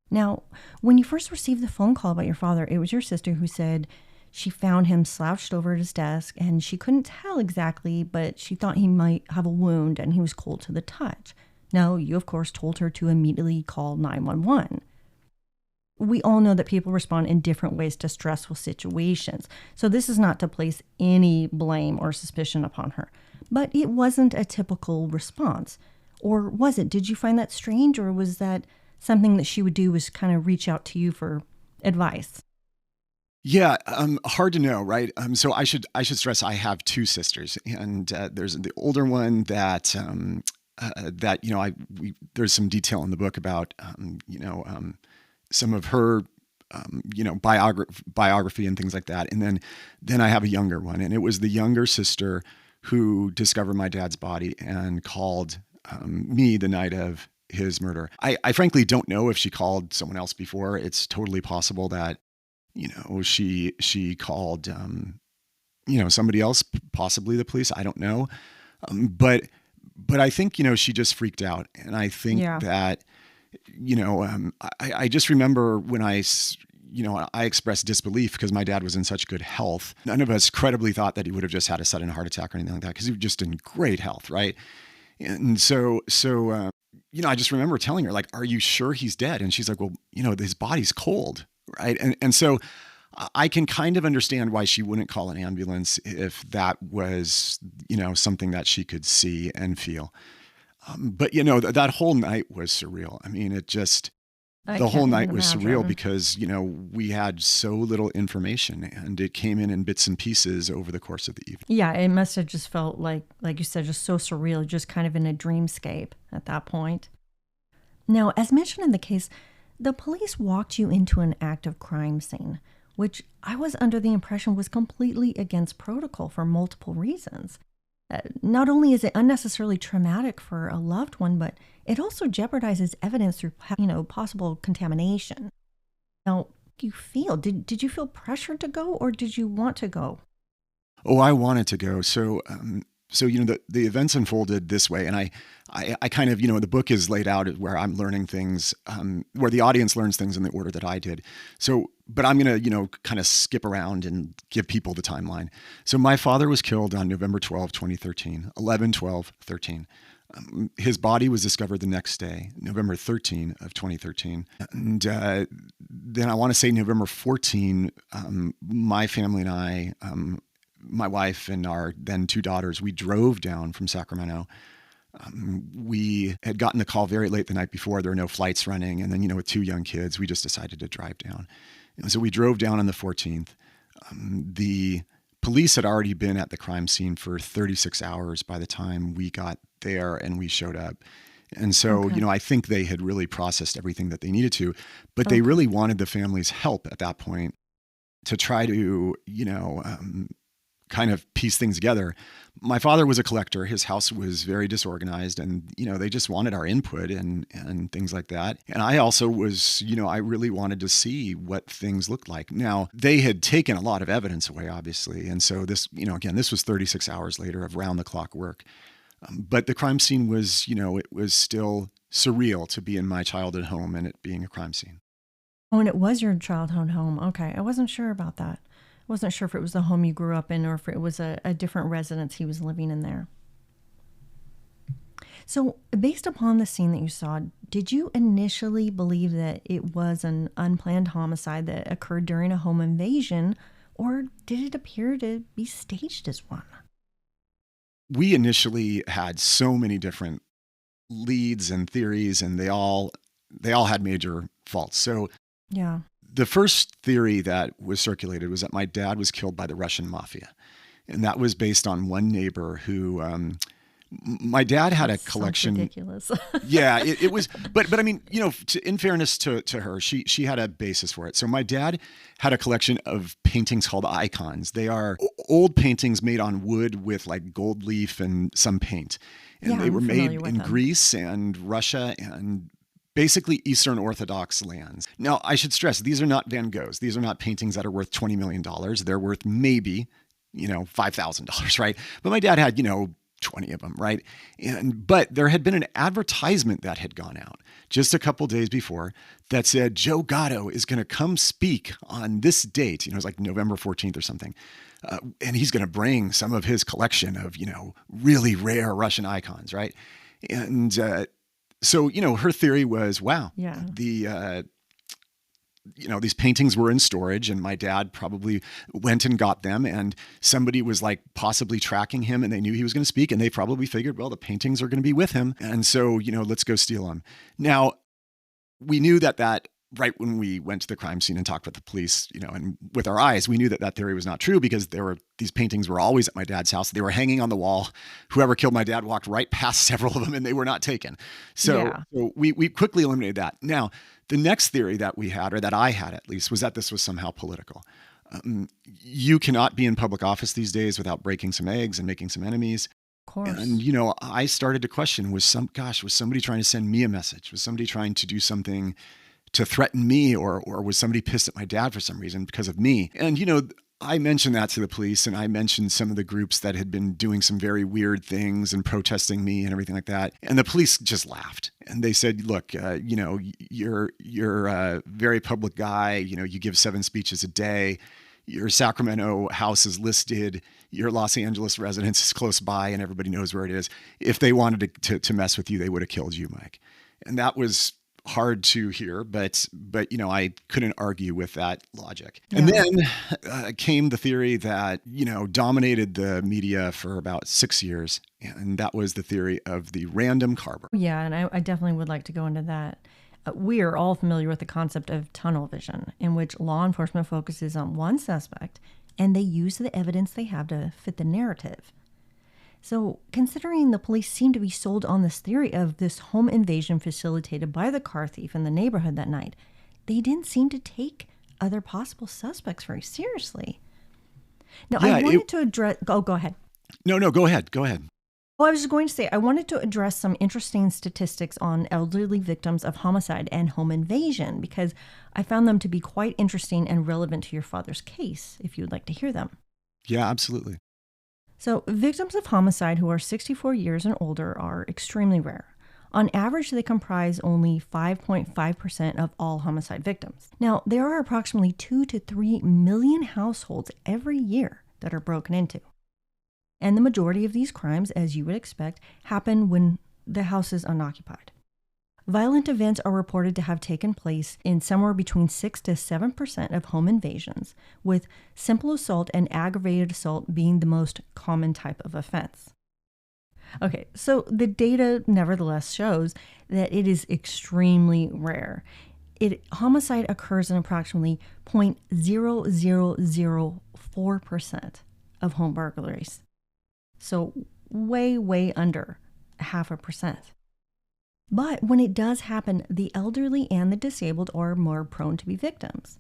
Now, when you first received the phone call about your father, it was your sister who said she found him slouched over at his desk and she couldn't tell exactly, but she thought he might have a wound and he was cold to the touch. Now, you, of course, told her to immediately call 911. We all know that people respond in different ways to stressful situations, so this is not to place any blame or suspicion upon her. But it wasn't a typical response. Or was it? Did you find that strange, or was that something that she would do was kind of reach out to you for advice? Yeah, hard to know, right? So I should stress I have two sisters, and there's the older one that there's some detail in the book about some of her biography and things like that, and then I have a younger one, and it was the younger sister who discovered my dad's body and called me the night of his murder. I frankly don't know if she called someone else before. It's totally possible that she called somebody else, possibly the police. I don't know, but I think she just freaked out, and I think that I just remember when I expressed disbelief because my dad was in such good health. None of us credibly thought that he would have just had a sudden heart attack or anything like that because he was just in great health, right? And so I just remember telling her, like, "Are you sure he's dead?" And she's like, "Well, his body's cold, right?" And so I can kind of understand why she wouldn't call an ambulance if that was something that she could see and feel. But that whole night was surreal. I mean, the whole night was surreal because, we had so little information and it came in bits and pieces over the course of the evening. Yeah, it must have just felt like you said, just so surreal, just kind of in a dreamscape at that point. Now, as mentioned in the case, the police walked you into an active crime scene, which I was under the impression was completely against protocol for multiple reasons. Not only is it unnecessarily traumatic for a loved one, but it also jeopardizes evidence through, possible contamination. Now, do you feel? Did you feel pressured to go, or did you want to go? Oh, I wanted to go. So the events unfolded this way, and I kind of the book is laid out where I'm learning things, where the audience learns things in the order that I did. So, but I'm gonna kind of skip around and give people the timeline. So my father was killed on November 12, 2013, 11/12/13. His body was discovered the next day, November 13 of 2013. And then I want to say November 14, my family and I, my wife and our then two daughters, we drove down from Sacramento. We had gotten the call very late the night before. There were no flights running. And then, with two young kids, we just decided to drive down. And so we drove down on the 14th. The police had already been at the crime scene for 36 hours by the time we got there and we showed up. And so, Okay. I think they had really processed everything that they needed to, but they Okay. really wanted the family's help at that point to try to, kind of piece things together. My father was a collector. His house was very disorganized, and they just wanted our input and things like that. And I also was, I really wanted to see what things looked like. Now, they had taken a lot of evidence away, obviously, and so this, again, this was 36 hours later of round the clock work. But the crime scene was, it was still surreal to be in my childhood home and it being a crime scene. Oh, and it was your childhood home. Okay. I wasn't sure about that. I wasn't sure if it was the home you grew up in or if it was a different residence he was living in there. So, based upon the scene that you saw, did you initially believe that it was an unplanned homicide that occurred during a home invasion, or did it appear to be staged as one? We initially had so many different leads and theories, and they all had major faults. So Yeah. the first theory that was circulated was that my dad was killed by the Russian mafia. And that was based on one neighbor who, my dad had a Sounds collection. ridiculous. Yeah, it was, but I mean, in fairness to her, she had a basis for it. So my dad had a collection of paintings called icons. They are old paintings made on wood with like gold leaf and some paint. And Yeah, they I'm were familiar made with in them. Greece and Russia and basically Eastern Orthodox lands. Now, I should stress, these are not Van Goghs. These are not paintings that are worth $20 million. They're worth maybe, $5,000, right? But my dad had, 20 of them, right? But there had been an advertisement that had gone out just a couple days before that said Joe Gatto is going to come speak on this date. It was like November 14th or something. And he's going to bring some of his collection of, really rare Russian icons, right? And so, her theory was, wow, Yeah. these paintings were in storage and my dad probably went and got them and somebody was like possibly tracking him and they knew he was going to speak and they probably figured, well, the paintings are going to be with him. And so, let's go steal them. Now, we knew that right when we went to the crime scene and talked with the police, and with our eyes, we knew that theory was not true because these paintings were always at my dad's house. They were hanging on the wall. Whoever killed my dad walked right past several of them and they were not taken. So we quickly eliminated that. Now, the next theory that we had, or that I had at least, was that this was somehow political. You cannot be in public office these days without breaking some eggs and making some enemies. Of course. And, I started to question, was somebody trying to send me a message? Was somebody trying to do something to threaten me, or was somebody pissed at my dad for some reason because of me? And, I mentioned that to the police and I mentioned some of the groups that had been doing some very weird things and protesting me and everything like that. And the police just laughed and they said, look, you're a very public guy. You give 7 speeches a day. Your Sacramento house is listed. Your Los Angeles residence is close by and everybody knows where it is. If they wanted to mess with you, they would have killed you, Mike. And that was hard to hear, but I couldn't argue with that logic. Yeah. And then came the theory that, dominated the media for about 6 years. And that was the theory of the random carver. Yeah, and I definitely would like to go into that. We are all familiar with the concept of tunnel vision, in which law enforcement focuses on one suspect and they use the evidence they have to fit the narrative. So, considering the police seem to be sold on this theory of this home invasion facilitated by the car thief in the neighborhood that night, they didn't seem to take other possible suspects very seriously. Now, I wanted to address... Oh, go ahead. No, go ahead. Go ahead. Well, I was just going to say, I wanted to address some interesting statistics on elderly victims of homicide and home invasion, because I found them to be quite interesting and relevant to your father's case, if you would like to hear them. Yeah, absolutely. So, victims of homicide who are 64 years and older are extremely rare. On average, they comprise only 5.5% of all homicide victims. Now, there are approximately 2 to 3 million households every year that are broken into. And the majority of these crimes, as you would expect, happen when the house is unoccupied. Violent events are reported to have taken place in somewhere between 6 to 7% of home invasions, with simple assault and aggravated assault being the most common type of offense. Okay, so the data nevertheless shows that it is extremely rare. Homicide occurs in approximately 0.0004% of home burglaries. So way under 0.5%. But when it does happen, the elderly and the disabled are more prone to be victims.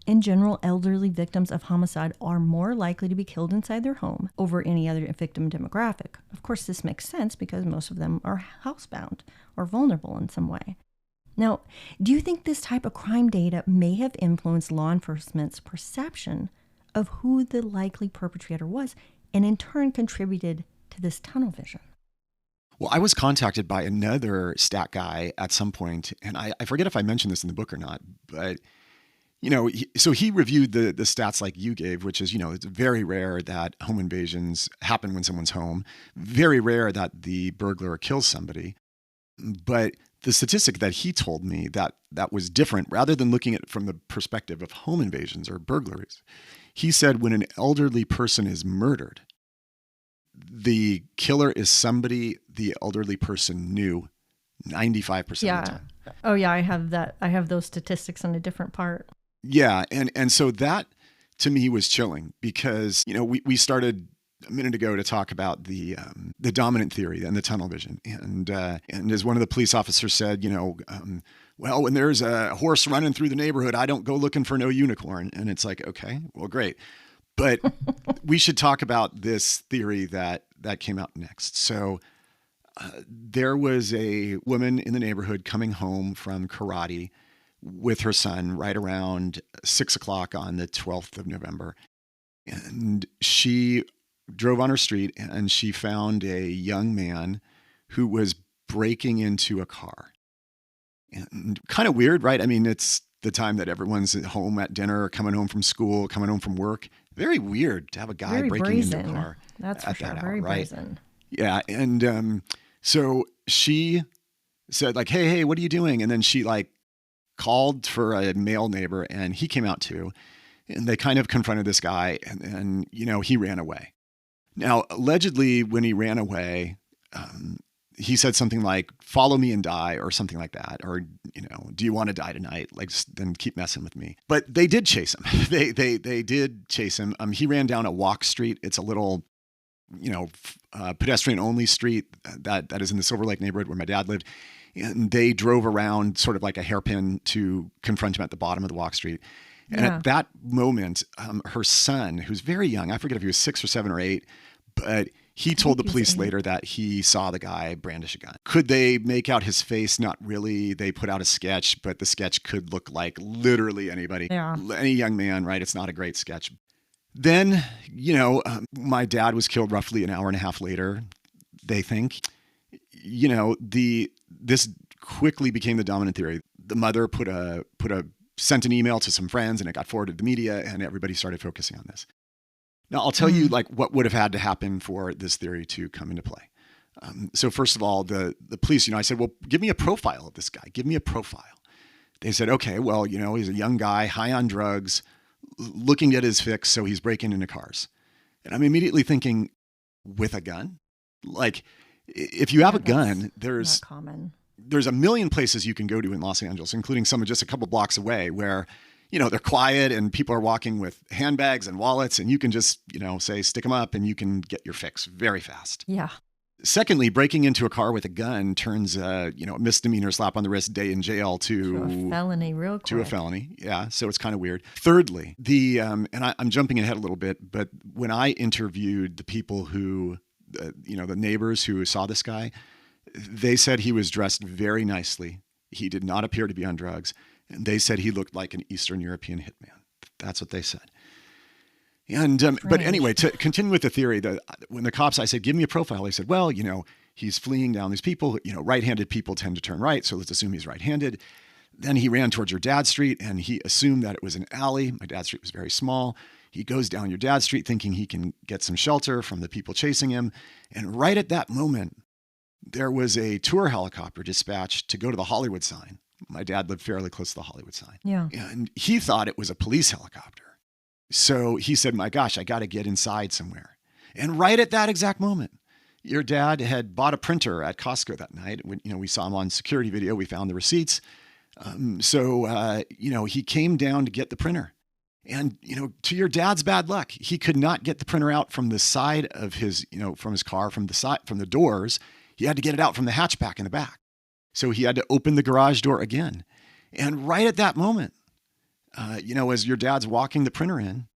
In general, elderly victims of homicide are more likely to be killed inside their home over any other victim demographic. Of course, this makes sense because most of them are housebound or vulnerable in some way. Now, do you think this type of crime data may have influenced law enforcement's perception of who the likely perpetrator was and in turn contributed to this tunnel vision? Well, I was contacted by another stat guy at some point, and I forget if I mentioned this in the book or not, but so he reviewed the stats like you gave, which is, it's very rare that home invasions happen when someone's home. Very rare that the burglar kills somebody. But the statistic that he told me that was different, rather than looking at it from the perspective of home invasions or burglaries, he said when an elderly person is murdered, the killer is somebody the elderly person knew 95% of the time. Oh, yeah, I have that. I have those statistics on a different part. Yeah. And so that to me was chilling because, we started a minute ago to talk about the dominant theory and the tunnel vision. And as one of the police officers said, well, when there's a horse running through the neighborhood, I don't go looking for no unicorn. And it's like, okay, well, great. But we should talk about this theory that came out next. So there was a woman in the neighborhood coming home from karate with her son right around 6:00 on the 12th of November. And she drove on her street and she found a young man who was breaking into a car. And kind of weird, right? I mean, it's the time that everyone's at home at dinner, coming home from school, coming home from work. Very weird to have a guy Very breaking brazen. into a car. That's for sure. That Very hour, right? brazen. Yeah. And so she said like, hey, what are you doing? And then she like called for a male neighbor and he came out too. And they kind of confronted this guy and he ran away. Now, allegedly when he ran away, he said something like, follow me and die or something like that. Or, do you want to die tonight? Like, then keep messing with me. But they did chase him. They did chase him. He ran down a walk street. It's a little, pedestrian only street that is in the Silver Lake neighborhood where my dad lived. And they drove around sort of like a hairpin to confront him at the bottom of the walk street. And at that moment, her son, who's very young, I forget if he was 6 or 7 or 8, but he told the police later that he saw the guy brandish a gun. Could they make out his face? Not really. They put out a sketch, but the sketch could look like literally anybody. Yeah. Any young man, right? It's not a great sketch. Then, my dad was killed roughly an hour and a half later, they think. This quickly became the dominant theory. The mother sent an email to some friends and it got forwarded to the media and everybody started focusing on this. Now, I'll tell you like what would have had to happen for this theory to come into play. So first of all, the police, I said, well, give me a profile of this guy. Give me a profile. They said, okay, well, he's a young guy, high on drugs, looking at his fix. So he's breaking into cars. And I'm immediately thinking, with a gun? Like, if you have a gun, there's not common. There's a million places you can go to in Los Angeles, including some just a couple blocks away where, they're quiet and people are walking with handbags and wallets and you can just, say, stick them up and you can get your fix very fast. Yeah. Secondly, breaking into a car with a gun turns a misdemeanor slap on the wrist, day in jail to a felony real quick. To a felony. Yeah. So it's kind of weird. Thirdly, and I'm jumping ahead a little bit, but when I interviewed the people who, the neighbors who saw this guy, they said he was dressed very nicely. He did not appear to be on drugs. And they said he looked like an Eastern European hitman. That's what they said. And but anyway, to continue with the theory, when the cops, I said, give me a profile. They said, well, he's fleeing down these people. Right-handed people tend to turn right, so let's assume he's right-handed. Then he ran towards your dad's street, and he assumed that it was an alley. My dad's street was very small. He goes down your dad's street thinking he can get some shelter from the people chasing him. And right at that moment, there was a tour helicopter dispatched to go to the Hollywood sign. My dad lived fairly close to the Hollywood sign. Yeah. And he thought it was a police helicopter. So he said, my gosh, I got to get inside somewhere. And right at that exact moment, your dad had bought a printer at Costco that night. We saw him on security video. We found the receipts. So he came down to get the printer. And, to your dad's bad luck, he could not get the printer out from the side of his, from his car, from the doors. He had to get it out from the hatchback in the back. So he had to open the garage door again. And right at that moment, as your dad's walking the printer in,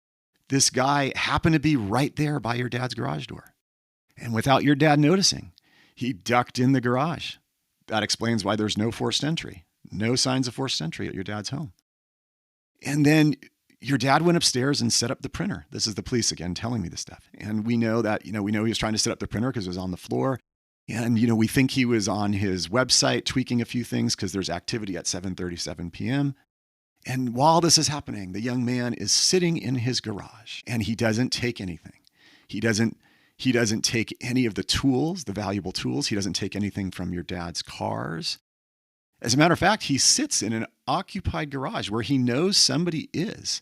this guy happened to be right there by your dad's garage door. And without your dad noticing, he ducked in the garage. That explains why there's no forced entry, no signs of forced entry at your dad's home. And then your dad went upstairs and set up the printer. This is the police again telling me this stuff. And we know that, he was trying to set up the printer because it was on the floor. And, we think he was on his website tweaking a few things because there's activity at 7:37 p.m. And while this is happening, the young man is sitting in his garage and he doesn't take anything. He doesn't take any of the tools, the valuable tools. He doesn't take anything from your dad's cars. As a matter of fact, he sits in an occupied garage where he knows somebody is.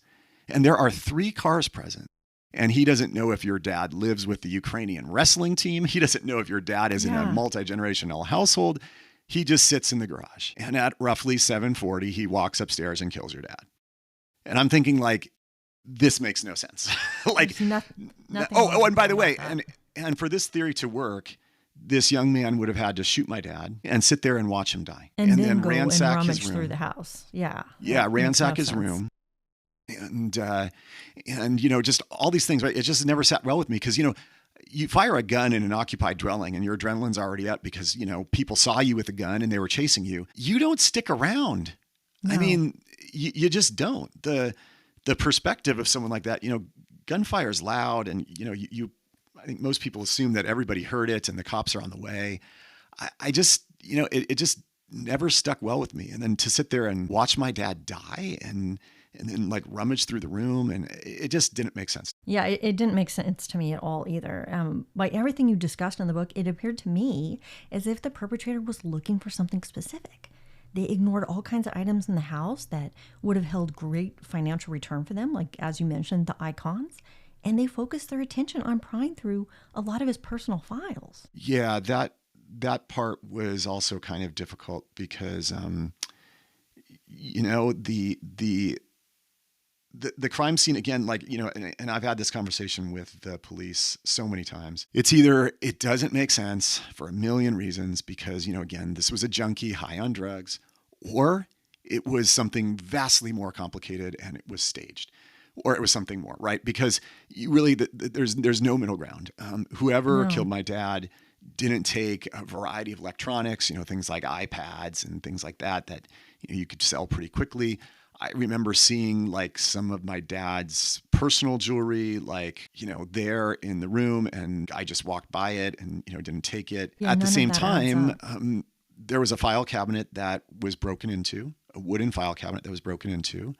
And there are 3 cars present. And he doesn't know if your dad lives with the Ukrainian wrestling team. He doesn't know if your dad is in a multi-generational household. He just sits in the garage. And at roughly 7:40, he walks upstairs and kills your dad. And I'm thinking, this makes no sense. Nothing and by the way, and for this theory to work, this young man would have had to shoot my dad and sit there and watch him die. And then go ransack and his rummage room. through the house. Yeah. Yeah, ransack his room. And just all these things, right? It just never sat well with me because, you fire a gun in an occupied dwelling and your adrenaline's already up because, people saw you with a gun and they were chasing you. You don't stick around. No. I mean, you just don't. The perspective of someone like that, gunfire is loud and, I think most people assume that everybody heard it and the cops are on the way. I just, it just never stuck well with me. And then to sit there and watch my dad die and then rummage through the room, and it just didn't make sense. Yeah, it didn't make sense to me at all either. By everything you discussed in the book, it appeared to me as if the perpetrator was looking for something specific. They ignored all kinds of items in the house that would have held great financial return for them, like, as you mentioned, the icons, and they focused their attention on prying through a lot of his personal files. Yeah, that part was also kind of difficult because, the crime scene again, and I've had this conversation with the police so many times. It's either it doesn't make sense for a million reasons because, again, this was a junkie high on drugs, or it was something vastly more complicated and it was staged, or it was something more, right? Because you really, there's no middle ground. Whoever killed my dad didn't take a variety of electronics, things like iPads and things like that you could sell pretty quickly. I remember seeing some of my dad's personal jewelry, there in the room, and I just walked by it and, didn't take it. Yeah, at the same time, there was a file cabinet that was broken into, a wooden file cabinet that was broken into,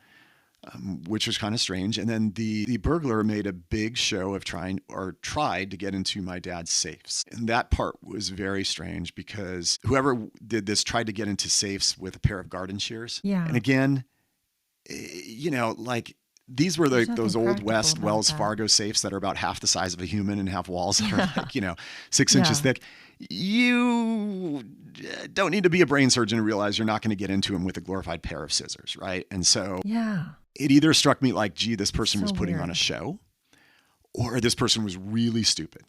which was kind of strange. And then the burglar made a big show of tried to get into my dad's safes. And that part was very strange because whoever did this tried to get into safes with a pair of garden shears. Yeah. And again, these were those old West Wells Fargo safes that are about half the size of a human and have walls that are 6 inches thick. You don't need to be a brain surgeon to realize you're not going to get into them with a glorified pair of scissors, right? And so it either struck me gee, this person was putting on a show, or this person was really stupid.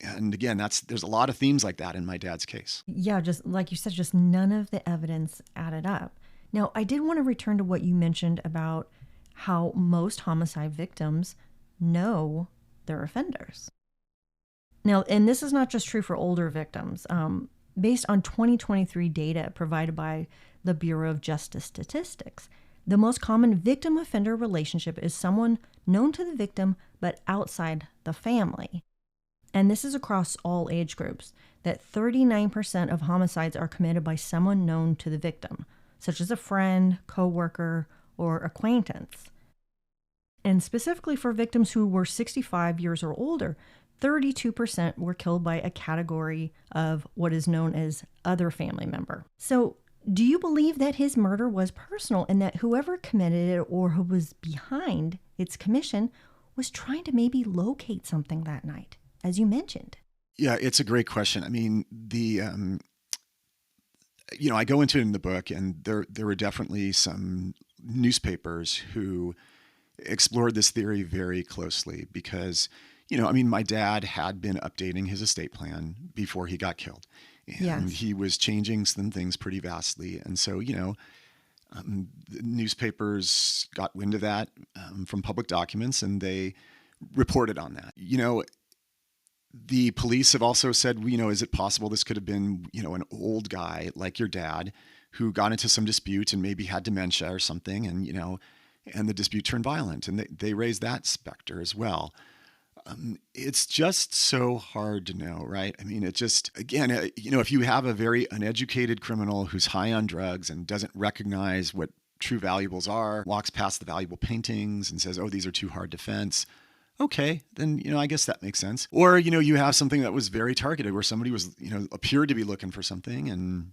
And again, there's a lot of themes like that in my dad's case. Yeah, just like you said, just none of the evidence added up. Now, I did want to return to what you mentioned about how most homicide victims know their offenders. Now, and this is not just true for older victims. Based on 2023 data provided by the Bureau of Justice Statistics, the most common victim-offender relationship is someone known to the victim but outside the family. And this is across all age groups, that 39% of homicides are committed by someone known to the victim, such as a friend, coworker, or acquaintance. And specifically for victims who were 65 years or older, 32% were killed by a category of what is known as other family member. So, do you believe that his murder was personal and that whoever committed it or who was behind its commission was trying to maybe locate something that night, as you mentioned? Yeah, it's a great question. I mean, I go into it in the book, and there were definitely some newspapers who explored this theory very closely because, my dad had been updating his estate plan before he got killed. and Yes. he was changing some things pretty vastly. And so, the newspapers got wind of that from public documents, and they reported on that. The police have also said, is it possible this could have been, an old guy like your dad who got into some dispute and maybe had dementia or something, and the dispute turned violent, and they raised that specter as well. It's just so hard to know, right? I mean, it just, again, if you have a very uneducated criminal who's high on drugs and doesn't recognize what true valuables are, walks past the valuable paintings and says, oh, these are too hard to fence. Okay, then, I guess that makes sense. Or, you have something that was very targeted where somebody was, appeared to be looking for something and,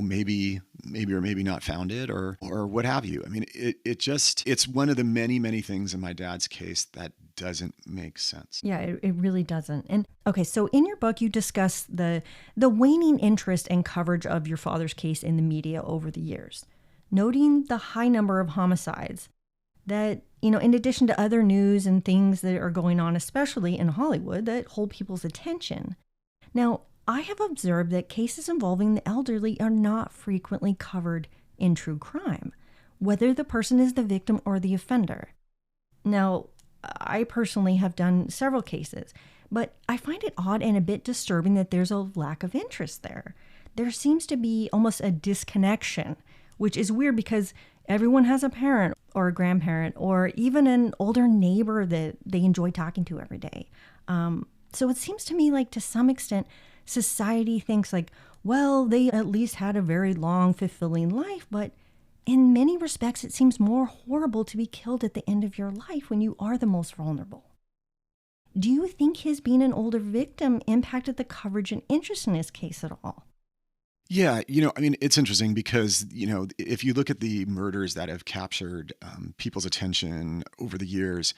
maybe or maybe not found it or what have you. I mean, it's one of the many, many things in my dad's case that doesn't make sense. Yeah, it really doesn't. And okay, so in your book, you discuss the waning interest and coverage of your father's case in the media over the years, noting the high number of homicides that, in addition to other news and things that are going on, especially in Hollywood, that hold people's attention. Now, I have observed that cases involving the elderly are not frequently covered in true crime, whether the person is the victim or the offender. Now, I personally have done several cases, but I find it odd and a bit disturbing that there's a lack of interest there. There seems to be almost a disconnection, which is weird because everyone has a parent or a grandparent or even an older neighbor that they enjoy talking to every day. So it seems to me like to some extent, society thinks like, well, they at least had a very long, fulfilling life, but in many respects, it seems more horrible to be killed at the end of your life when you are the most vulnerable. Do you think his being an older victim impacted the coverage and interest in his case at all? Yeah, I mean, it's interesting because, if you look at the murders that have captured people's attention over the years,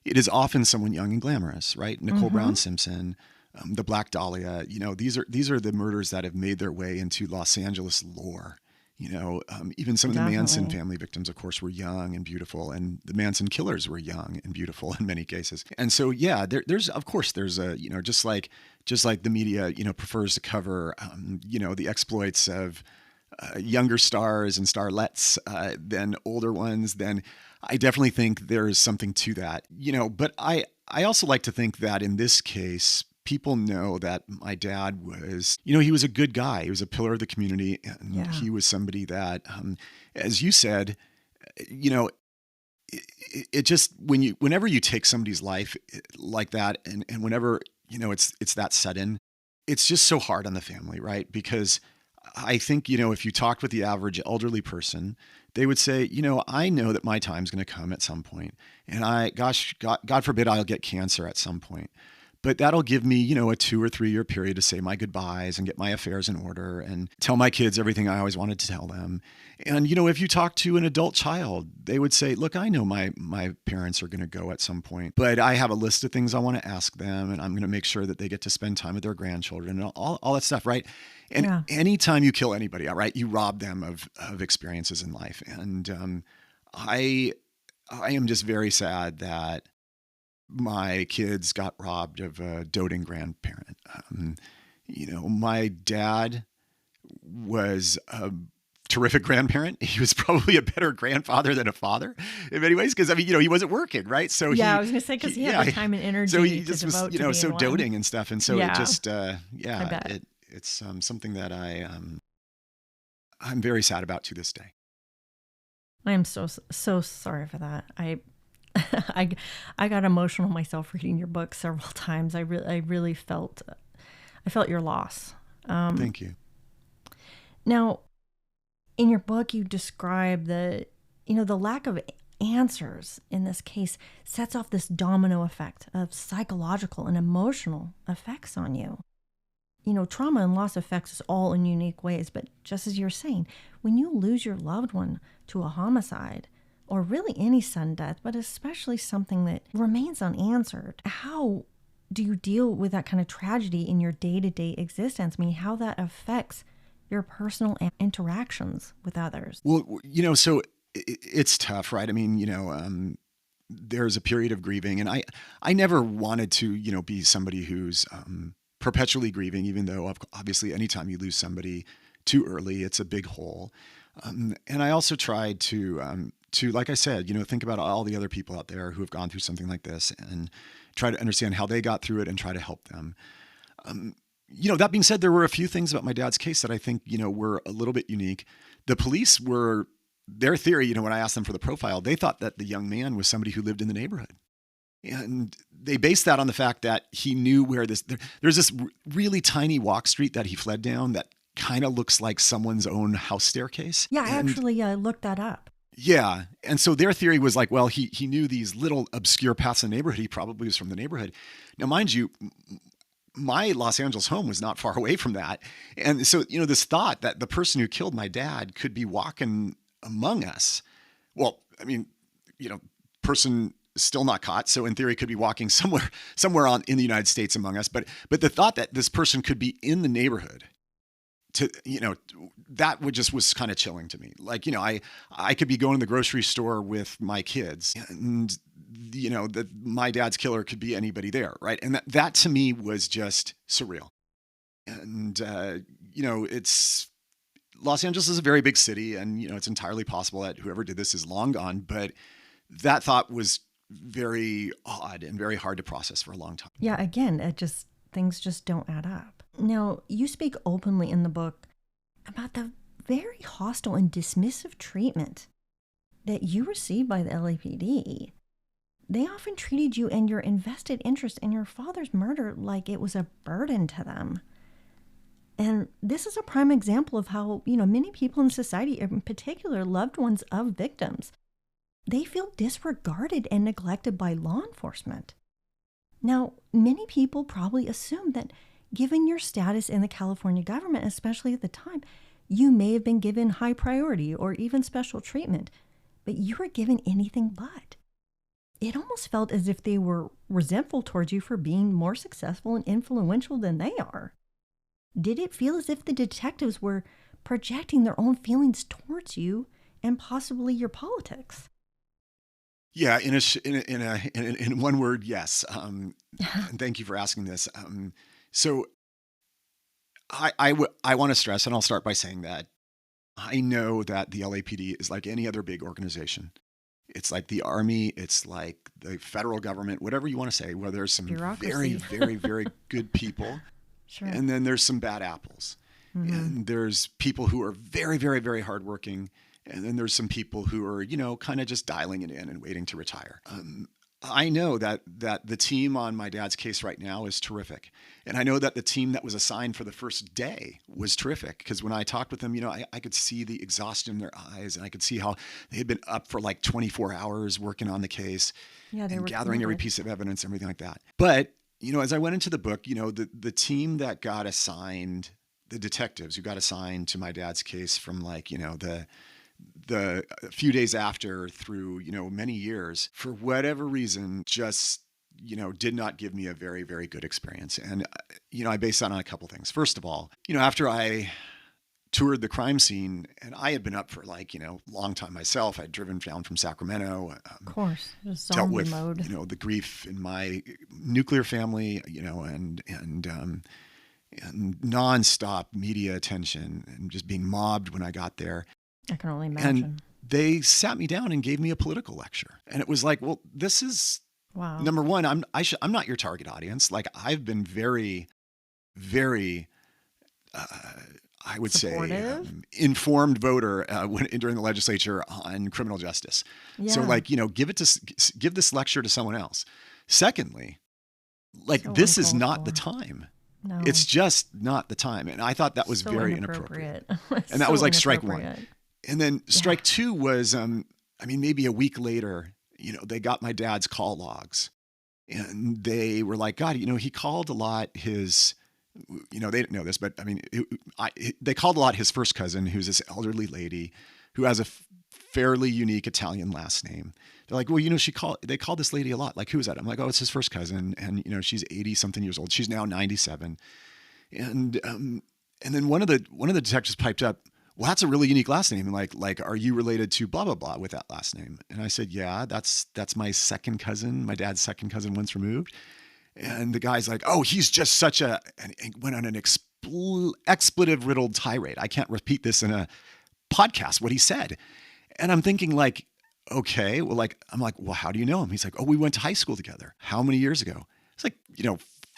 it is often someone young and glamorous, right? Nicole Brown Simpson, the Black Dahlia, these are the murders that have made their way into Los Angeles lore. Even some of the Manson family victims, of course, were young and beautiful, and the Manson killers were young and beautiful in many cases. And so, yeah, there's a, just like the media, prefers to cover, the exploits of younger stars and starlets than older ones, then I definitely think there's something to that, but I also like to think that in this case, people know that my dad was, he was a good guy. He was a pillar of the community. And he was somebody that, as you said, it just, whenever you take somebody's life like that and whenever, it's that sudden, it's just so hard on the family, right? Because I think, if you talked with the average elderly person, they would say, I know that my time's going to come at some point, and God forbid I'll get cancer at some point. But that'll give me, a 2 or 3 year period to say my goodbyes and get my affairs in order and tell my kids everything I always wanted to tell them. And, if you talk to an adult child, they would say, look, I know my parents are going to go at some point, but I have a list of things I want to ask them, and I'm going to make sure that they get to spend time with their grandchildren and all that stuff, right? And anytime you kill anybody, right, you rob them of experiences in life. And I am just very sad that my kids got robbed of a doting grandparent. My dad was a terrific grandparent. He was probably a better grandfather than a father in many ways. Cause he wasn't working. Right. So I was going to say, cause he had the time and energy. So he just was, so one. doting and stuff. And so it just, it's something that I'm very sad about to this day. I am so sorry for that. I got emotional myself reading your book several times. I really felt your loss. Thank you. Now, in your book, you describe the lack of answers in this case sets off this domino effect of psychological and emotional effects on you. Trauma and loss affects us all in unique ways, but just as you're saying, when you lose your loved one to a homicide, or really any sudden death, but especially something that remains unanswered, how do you deal with that kind of tragedy in your day-to-day existence? I mean, how that affects your personal interactions with others? Well, so it's tough, right? I mean, there's a period of grieving, and I never wanted to, be somebody who's perpetually grieving, even though obviously anytime you lose somebody too early, it's a big hole. And I also tried to, like I said, think about all the other people out there who have gone through something like this and try to understand how they got through it and try to help them. That being said, there were a few things about my dad's case that I think, were a little bit unique. The police their theory, when I asked them for the profile, they thought that the young man was somebody who lived in the neighborhood. And they based that on the fact that he knew where there's this really tiny walk street that he fled down that kind of looks like someone's own house staircase. Yeah, I actually looked that up. Yeah. And so their theory was like, well, he knew these little obscure paths in the neighborhood. He probably was from the neighborhood. Now, mind you, my Los Angeles home was not far away from that. And so, this thought that the person who killed my dad could be walking among us. Well, I mean, person still not caught. So in theory could be walking somewhere in the United States among us. But the thought that this person could be in the neighborhood that was kind of chilling to me. Like, I could be going to the grocery store with my kids and, that my dad's killer could be anybody there. Right. And that to me was just surreal. And, it's Los Angeles is a very big city and, it's entirely possible that whoever did this is long gone, but that thought was very odd and very hard to process for a long time. Yeah. Again, things just don't add up. Now, you speak openly in the book about the very hostile and dismissive treatment that you received by the LAPD. They often treated you and your invested interest in your father's murder like it was a burden to them. And this is a prime example of how, many people in society, in particular loved ones of victims, they feel disregarded and neglected by law enforcement. Now, many people probably assume that given your status in the California government, especially at the time, you may have been given high priority or even special treatment, but you were given anything but. It almost felt as if they were resentful towards you for being more successful and influential than they are. Did it feel as if the detectives were projecting their own feelings towards you and possibly your politics? Yeah, in one word, yes. And thank you for asking this. So I want to stress, and I'll start by saying that I know that the LAPD is like any other big organization. It's like the Army, it's like the federal government, whatever you want to say, where there's some very, very, very good people. Sure. And then there's some bad apples. Mm-hmm. And there's people who are very, very, very hardworking. And then there's some people who are, kind of just dialing it in and waiting to retire. I know that the team on my dad's case right now is terrific. And I know that the team that was assigned for the first day was terrific because when I talked with them, I could see the exhaustion in their eyes and I could see how they had been up for like 24 hours working on the case and gathering every piece of evidence, everything like that. But, as I went into the book, the team that got assigned, the detectives who got assigned to my dad's case from like, the few days after through, many years, for whatever reason, just, did not give me a very, very good experience. And, I based that on a couple things. First of all, after I toured the crime scene and I had been up for like, long time myself, I'd driven down from Sacramento. Of course. Dealt with, mode. The grief in my nuclear family, and nonstop media attention and just being mobbed when I got there. I can only imagine. And they sat me down and gave me a political lecture. And it was like, well, this is, wow. Number one, I'm not your target audience. Like I've been very, very, I would supportive? Say, informed voter during the legislature on criminal justice. Yeah. So like, give this lecture to someone else. Secondly, like so this is not the time. No. It's just not the time. And I thought that was so very inappropriate. And that was like strike one. And then strike two was, maybe a week later, they got my dad's call logs and they were like, God, he called a lot his, they didn't know this, but they called a lot his first cousin, who's this elderly lady who has a fairly unique Italian last name. They're like, well, they called this lady a lot. Like, who is that? I'm like, oh, it's his first cousin. And, she's 80 something years old. She's now 97. And then one of the detectives piped up, well, that's a really unique last name. And like, are you related to blah, blah, blah with that last name? And I said, yeah, that's my second cousin, my dad's second cousin once removed. And the guy's like, oh, he's just such a, and went on an expletive riddled tirade. I can't repeat this in a podcast, what he said. And I'm thinking like, okay, well, like, I'm like, well, how do you know him? He's like, oh, we went to high school together. How many years ago? It's like,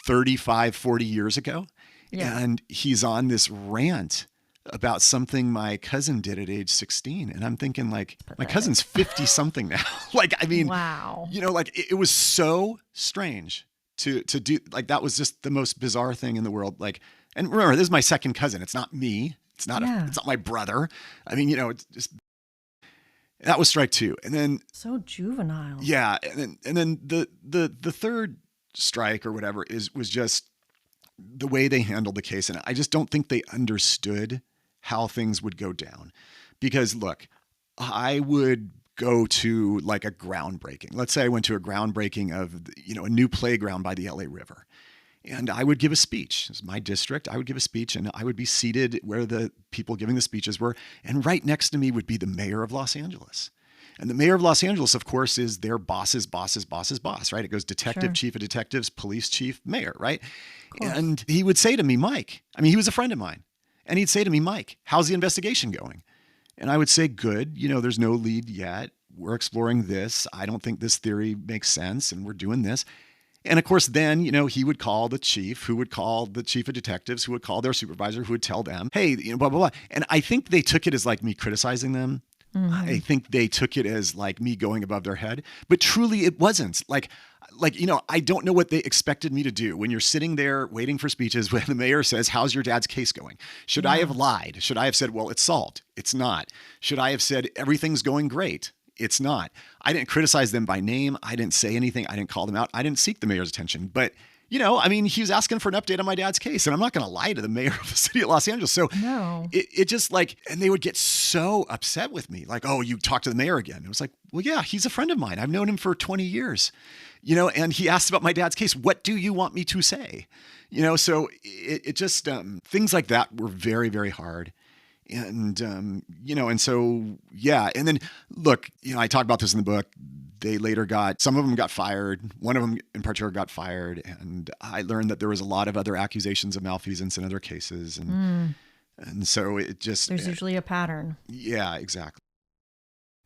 35, 40 years ago. Yeah. And he's on this rant about something my cousin did at age 16. And I'm thinking like, my cousin's 50 something now. Like, I mean, wow. Like it was so strange to do, like, that was just the most bizarre thing in the world. Like, and remember, this is my second cousin. It's not me. It's not, it's not my brother. I mean, it's just, that was strike two. And then so juvenile. Yeah. And then the third strike or whatever was just the way they handled the case. And I just don't think they understood how things would go down, because look, I would go to like a groundbreaking. Let's say I went to a groundbreaking of, a new playground by the LA River. And I would give a speech. This is my district. I would give a speech and I would be seated where the people giving the speeches were. And right next to me would be the mayor of Los Angeles. And the mayor of Los Angeles, of course, is their boss's boss, right? It goes detective, chief of detectives, police chief, mayor, right? And he would say to me, Mike, I mean, he was a friend of mine. And he'd say to me, Mike, how's the investigation going? And I would say, good. There's no lead yet. We're exploring this. I don't think this theory makes sense. And we're doing this. And of course, then, he would call the chief, who would call the chief of detectives, who would call their supervisor, who would tell them, hey, blah, blah, blah. And I think they took it as like me criticizing them. Mm-hmm. I think they took it as like me going above their head, but truly it wasn't. Like, I don't know what they expected me to do when you're sitting there waiting for speeches when the mayor says, how's your dad's case going? Should I have lied? Should I have said, well, it's solved? It's not. Should I have said, everything's going great? It's not. I didn't criticize them by name. I didn't say anything. I didn't call them out. I didn't seek the mayor's attention. But, he was asking for an update on my dad's case. And I'm not going to lie to the mayor of the city of Los Angeles. So it just like, and they would get so upset with me. Like, oh, you talked to the mayor again. It was like, well, yeah, he's a friend of mine. I've known him for 20 years, and he asked about my dad's case. What do you want me to say? So it just, things like that were very, very hard. And, and so, yeah. And then look, I talk about this in the book. They later some of them got fired. One of them in particular got fired. And I learned that there was a lot of other accusations of malfeasance in other cases. And so it just, there's usually a pattern. Yeah, exactly.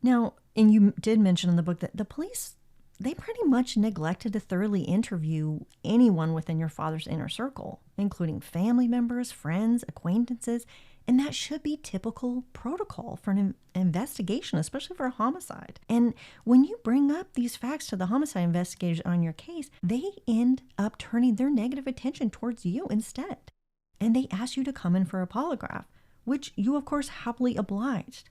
Now, and you did mention in the book that the police, they pretty much neglected to thoroughly interview anyone within your father's inner circle, including family members, friends, acquaintances. And that should be typical protocol for an investigation, especially for a homicide. And when you bring up these facts to the homicide investigators on your case, they end up turning their negative attention towards you instead. And they ask you to come in for a polygraph, which you, of course, happily obliged,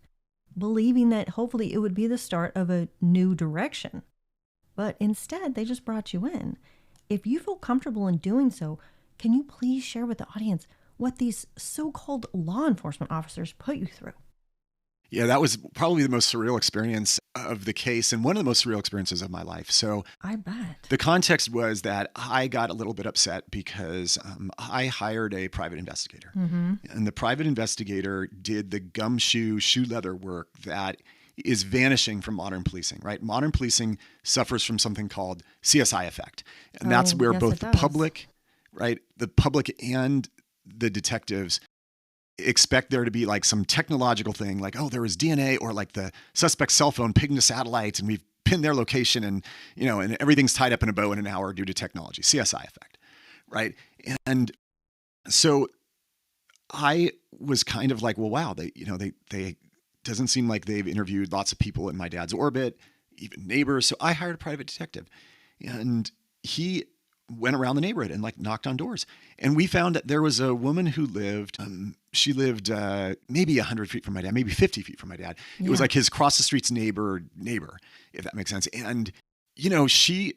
believing that hopefully it would be the start of a new direction. But instead, they just brought you in. If you feel comfortable in doing so, can you please share with the audience what these so-called law enforcement officers put you through? Yeah, that was probably the most surreal experience of the case and one of the most surreal experiences of my life. So I bet. The context was that I got a little bit upset because I hired a private investigator. Mm-hmm. And the private investigator did the gumshoe, shoe leather work that is vanishing from modern policing, right? Modern policing suffers from something called CSI effect. And that's where both the public, right, the public and the detectives expect there to be like some technological thing, like, oh, there was DNA, or like the suspect's cell phone pinged a satellite and we've pinned their location, and and everything's tied up in a bow in an hour due to technology, CSI effect, right? And so I was kind of like, well, wow, they doesn't seem like they've interviewed lots of people in my dad's orbit, even neighbors. So I hired a private detective, and he went around the neighborhood and like knocked on doors. And we found that there was a woman who lived, she lived maybe 100 feet from my dad, maybe 50 feet from my dad. It was like his cross the street's neighbor, if that makes sense. And, she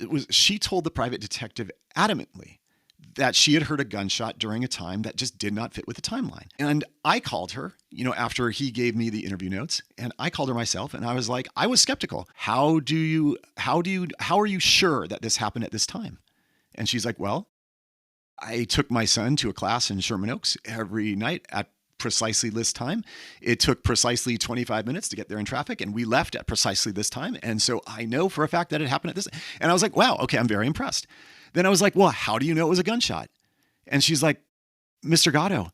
told the private detective adamantly that she had heard a gunshot during a time that just did not fit with the timeline. And I called her, after he gave me the interview notes, and I called her myself, and I was like, I was skeptical. How are you sure that this happened at this time? And she's like, well, I took my son to a class in Sherman Oaks every night at precisely this time. It took precisely 25 minutes to get there in traffic, and we left at precisely this time. And so I know for a fact that it happened at this. And I was like, wow, okay, I'm very impressed. then I was like, well, how do you know it was a gunshot? And she's like, Mr. Gatto,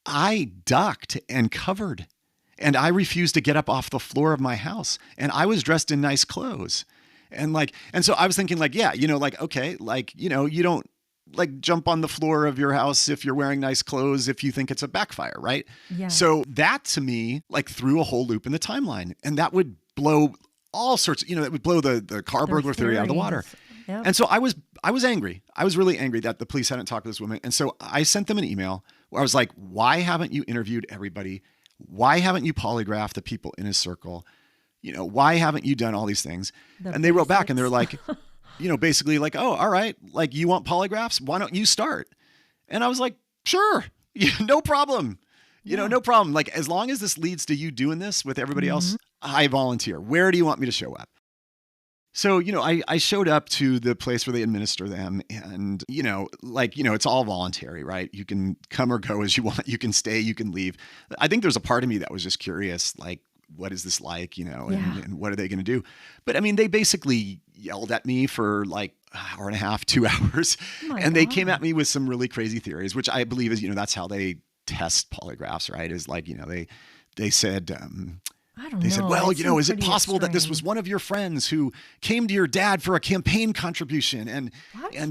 I ducked and covered, and I refused to get up off the floor of my house, and I was dressed in nice clothes. And so I was thinking like, yeah, like, okay, like, you don't like jump on the floor of your house if you're wearing nice clothes, if you think it's a backfire, right? Yeah. So that to me, like threw a whole loop in the timeline, and that would blow all sorts, it would blow the car burglar theory out of the water. Yep. And so I was angry. I was really angry that the police hadn't talked to this woman. And so I sent them an email where I was like, why haven't you interviewed everybody? Why haven't you polygraphed the people in his circle? Why haven't you done all these things? And they wrote back and they're like, basically like, oh, all right. Like, you want polygraphs? Why don't you start? And I was like, sure. No problem. No problem. Like, as long as this leads to you doing this with everybody else, I volunteer. Where do you want me to show up? So, I showed up to the place where they administer them, and, it's all voluntary, right? You can come or go as you want. You can stay, you can leave. I think there's a part of me that was just curious, like, what is this like, and what are they going to do? But I mean, they basically yelled at me for like an hour and a half, 2 hours. And they came at me with some really crazy theories, which I believe is, that's how they test polygraphs, right? Is like, they said, I don't know. They said, well, That is it seemed possible pretty that this was one of your friends who came to your dad for a campaign contribution and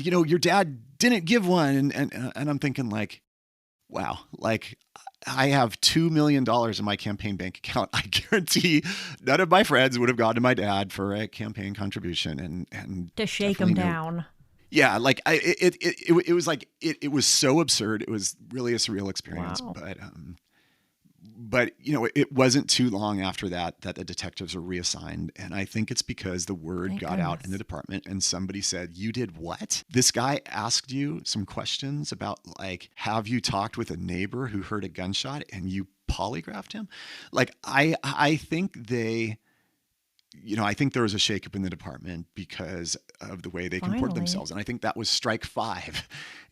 your dad didn't give one? And I'm thinking like, wow, like I have $2 million in my campaign bank account. I guarantee none of my friends would have gone to my dad for a campaign contribution and to shake him down. Yeah, like it was like it was so absurd. It was really a surreal experience. Wow. But it wasn't too long after that the detectives were reassigned, and I think it's because the word got out in the department, and somebody said, "You did what? This guy asked you some questions about like, have you talked with a neighbor who heard a gunshot, and you polygraphed him?" Like I think they. I think there was a shakeup in the department because of the way they comported themselves. And I think that was strike 5.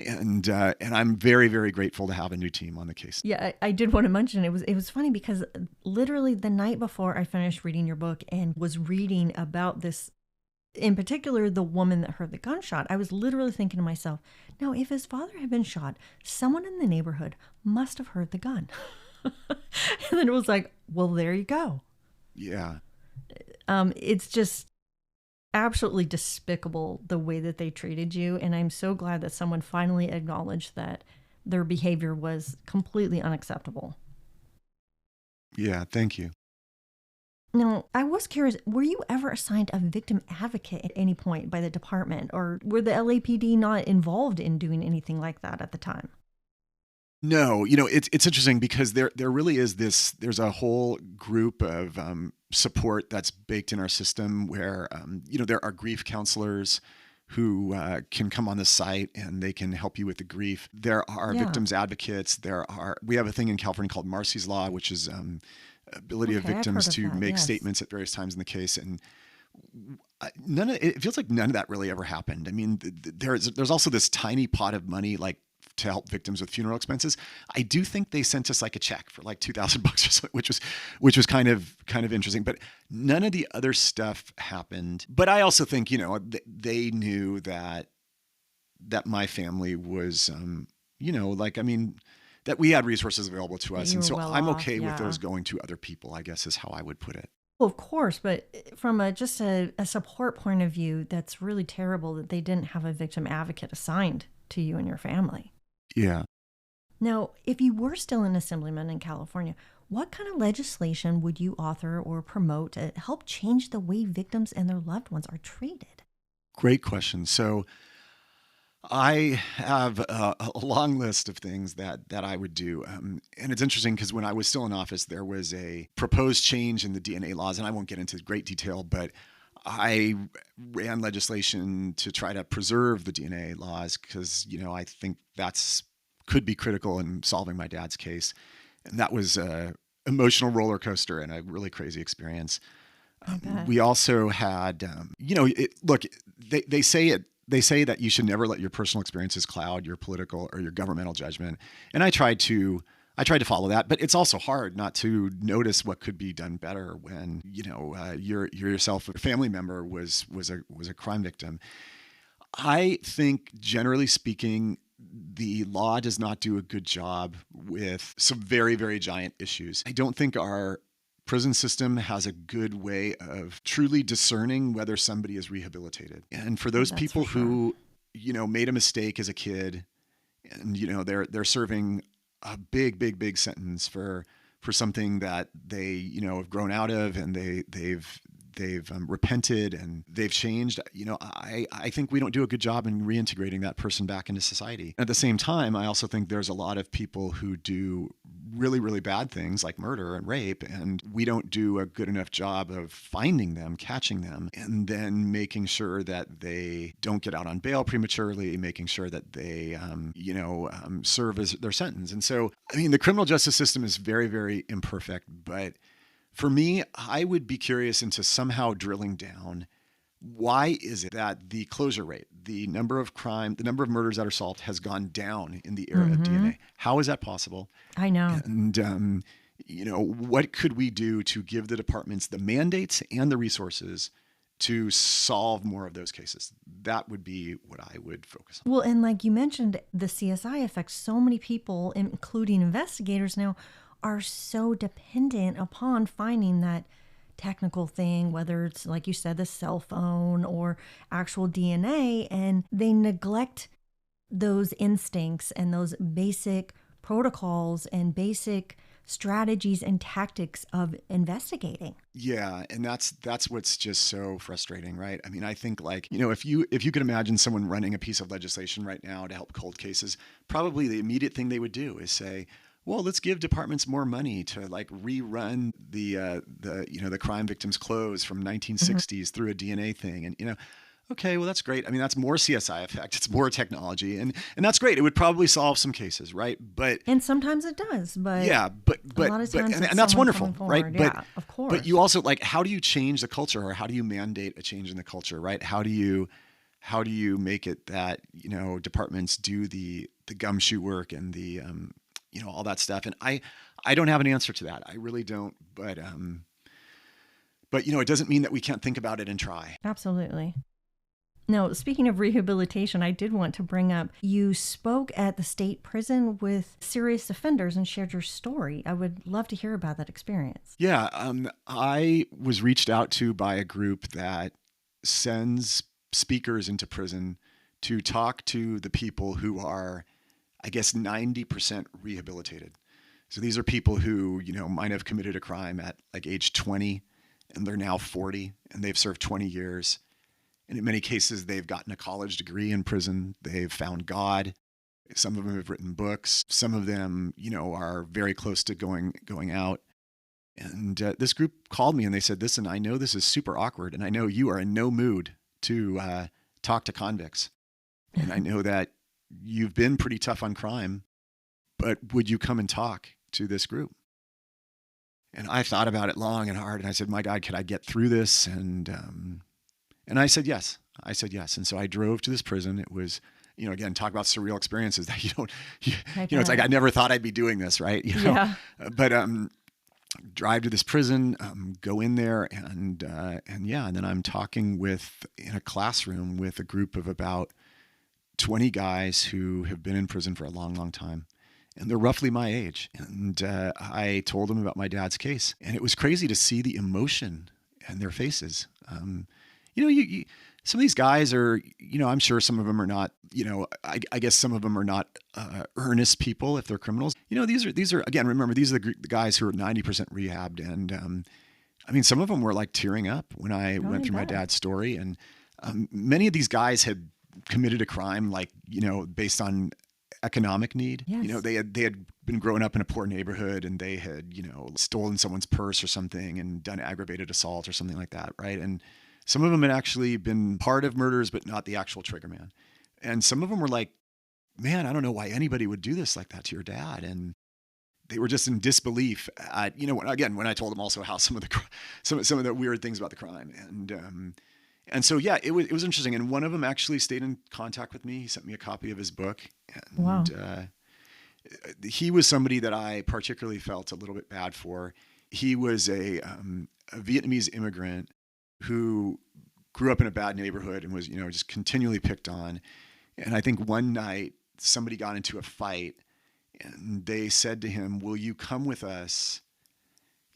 And I'm very, very grateful to have a new team on the case. Yeah, I did want to mention it was funny because literally the night before I finished reading your book and was reading about this, in particular, the woman that heard the gunshot, I was literally thinking to myself, now, if his father had been shot, someone in the neighborhood must have heard the gun. And then it was like, well, there you go. Yeah. It's just absolutely despicable the way that they treated you. And I'm so glad that someone finally acknowledged that their behavior was completely unacceptable. Yeah, thank you. Now, I was curious, were you ever assigned a victim advocate at any point by the department, or were the LAPD not involved in doing anything like that at the time? No, it's interesting because there really is there's a whole group of support that's baked in our system where, there are grief counselors who can come on the site and they can help you with the grief. There are victims advocates. We have a thing in California called Marcy's Law, which is ability of victims to make statements at various times in the case. And it feels like none of that really ever happened. I mean, there's also this tiny pot of money, like, to help victims with funeral expenses. I do think they sent us like a check for like $2,000 or something, which was kind of interesting, but none of the other stuff happened. But I also think, they knew that my family was, that we had resources available to us. And so I'm okay with those going to other people, I guess is how I would put it. Well, of course, but from a support point of view, that's really terrible that they didn't have a victim advocate assigned to you and your family. Yeah. Now, if you were still an assemblyman in California, what kind of legislation would you author or promote to help change the way victims and their loved ones are treated? Great question. So I have a long list of things that I would do. And it's interesting because when I was still in office, there was a proposed change in the DNA laws, and I won't get into great detail, but I ran legislation to try to preserve the DNA laws because, I think could be critical in solving my dad's case. And that was an emotional roller coaster and a really crazy experience. We also had, they say that you should never let your personal experiences cloud your political or your governmental judgment. And I tried to follow that, but it's also hard not to notice what could be done better when, yourself, a family member was a crime victim. I think, generally speaking, the law does not do a good job with some very, very giant issues. I don't think our prison system has a good way of truly discerning whether somebody is rehabilitated. And for those That's people for sure. who, made a mistake as a kid, and they're serving a big sentence for something that they have grown out of, and they've repented and they've changed. I think we don't do a good job in reintegrating that person back into society. At the same time, I also think there's a lot of people who do really, really bad things like murder and rape, and we don't do a good enough job of finding them, catching them, and then making sure that they don't get out on bail prematurely, making sure that they, serve as their sentence. And so, the criminal justice system is very, very imperfect, but for me, I would be curious into somehow drilling down, why is it that the closure rate, the number of murders that are solved has gone down in the era of DNA? How is that possible? I know. And, what could we do to give the departments the mandates and the resources to solve more of those cases? That would be what I would focus on. Well, and like you mentioned, the CSI affects so many people, including investigators now, are so dependent upon finding that technical thing, whether it's, like you said, the cell phone or actual DNA, and they neglect those instincts and those basic protocols and basic strategies and tactics of investigating. Yeah, and that's what's just so frustrating, right? I think, like, if you could imagine someone running a piece of legislation right now to help cold cases, probably the immediate thing they would do is say, well, let's give departments more money to like rerun the crime victims' clothes from 1960s through a DNA thing, and okay, well, that's great. That's more CSI effect. It's more technology, and that's great. It would probably solve some cases, right? And sometimes it does, but yeah, but a lot of times and that's wonderful, right? Yeah, of course. But you also, like, how do you change the culture, or how do you mandate a change in the culture, right? How do you make it that departments do the gumshoe work and the all that stuff? And I don't have an answer to that. I really don't. But it doesn't mean that we can't think about it and try. Absolutely. Now, speaking of rehabilitation, I did want to bring up, you spoke at the state prison with serious offenders and shared your story. I would love to hear about that experience. Yeah, I was reached out to by a group that sends speakers into prison to talk to the people who are, I guess, 90% rehabilitated. So these are people who, might have committed a crime at like age 20, and they're now 40, and they've served 20 years. And in many cases, they've gotten a college degree in prison. They've found God. Some of them have written books. Some of them, are very close to going out. And this group called me and they said, listen, I know this is super awkward, and I know you are in no mood to talk to convicts. And I know that you've been pretty tough on crime, but would you come and talk to this group? And I thought about it long and hard, and I said, my God, could I get through this? And I said yes. And so I drove to this prison. It was, again, talk about surreal experiences that it's like I never thought I'd be doing this, right? Yeah. But drive to this prison, go in there, and then I'm talking in a classroom with a group of about 20 guys who have been in prison for a long, long time. And they're roughly my age. And I told them about my dad's case. And it was crazy to see the emotion in their faces. Some of these guys are, I'm sure some of them are not, I guess some of them are not earnest people if they're criminals. These are again, remember, these are the guys who are 90% rehabbed. And some of them were like tearing up when I went through my dad's story. And many of these guys had committed a crime, like, based on economic need. Yes. They had been growing up in a poor neighborhood, and they had, stolen someone's purse or something and done aggravated assault or something like that. Right. And some of them had actually been part of murders, but not the actual trigger man. And some of them were like, man, I don't know why anybody would do this like that to your dad. And they were just in disbelief at, when I told them also how some of the weird things about the crime. And so, yeah, it was interesting. And one of them actually stayed in contact with me. He sent me a copy of his book. And wow. He was somebody that I particularly felt a little bit bad for. He was a Vietnamese immigrant who grew up in a bad neighborhood and was, just continually picked on. And I think one night somebody got into a fight and they said to him, will you come with us,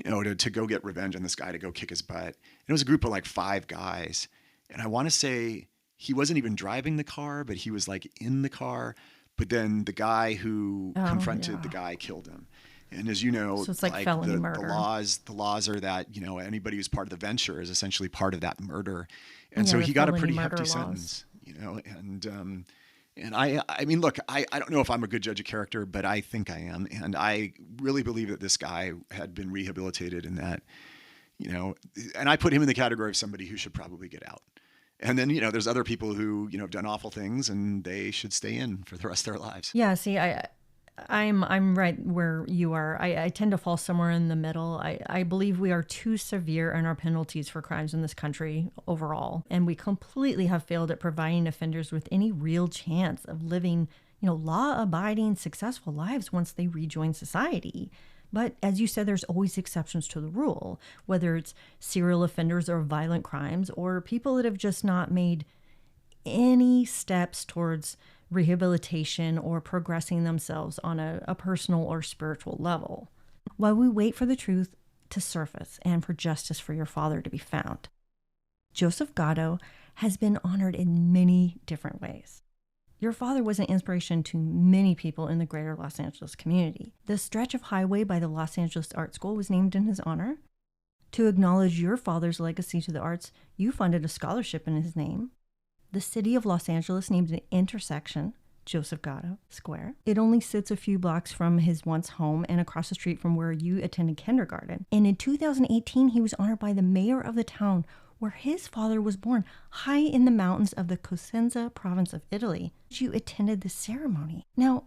to go get revenge on this guy, to go kick his butt? And it was a group of like 5 guys. And I want to say he wasn't even driving the car, but he was like in the car. But then the guy who confronted the guy killed him. And as you know, so it's like felony murder. The laws are that, anybody who's part of the venture is essentially part of that murder. And so he got a pretty hefty sentence, and I mean, look, I don't know if I'm a good judge of character, but I think I am. And I really believe that this guy had been rehabilitated and that, and I put him in the category of somebody who should probably get out. And then, there's other people who, have done awful things and they should stay in for the rest of their lives. Yeah, see, I'm right where you are. I tend to fall somewhere in the middle. I believe we are too severe in our penalties for crimes in this country overall. And we completely have failed at providing offenders with any real chance of living, law-abiding, successful lives once they rejoin society. But as you said, there's always exceptions to the rule, whether it's serial offenders or violent crimes or people that have just not made any steps towards rehabilitation or progressing themselves on a personal or spiritual level. While we wait for the truth to surface and for justice for your father to be found, Joseph Gatto has been honored in many different ways. Your father was an inspiration to many people in the greater Los Angeles community. The stretch of highway by the Los Angeles Art School was named in his honor. To acknowledge your father's legacy to the arts, you funded a scholarship in his name. The city of Los Angeles named an intersection Joseph Gatto Square. It only sits a few blocks from his once home and across the street from where you attended kindergarten. And in 2018, he was honored by the mayor of the town where his father was born, high in the mountains of the Cosenza province of Italy. You attended the ceremony. Now,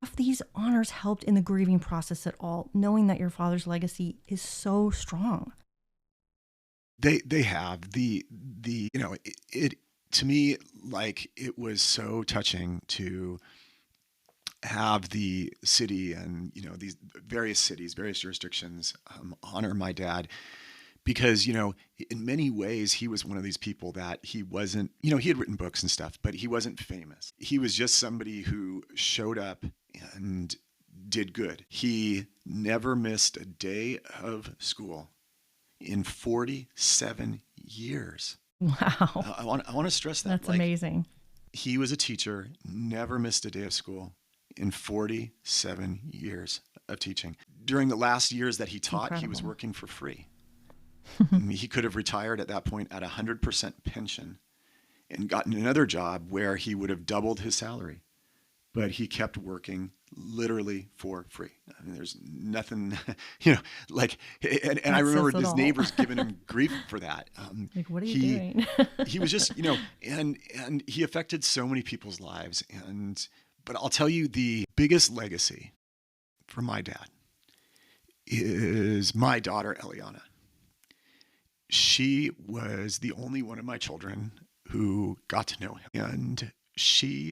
if these honors helped in the grieving process at all, knowing that your father's legacy is so strong. They have it to me, like, it was so touching to have the city and, these various cities, various jurisdictions honor my dad because, in many ways, he was one of these people that he wasn't, he had written books and stuff, but he wasn't famous. He was just somebody who showed up and did good. He never missed a day of school in 47 years. Wow. I want to stress that. That's amazing. He was a teacher, never missed a day of school in 47 years of teaching. During the last years that he taught, Incredible. He was working for free. He could have retired at that point at 100% pension and gotten another job where he would have doubled his salary. But he kept working literally for free. I mean, there's nothing, and I remember his neighbors giving him grief for that. Like, what are you doing? He was just, and he affected so many people's lives. But I'll tell you, the biggest legacy for my dad is my daughter, Eliana. She was the only one of my children who got to know him. And she,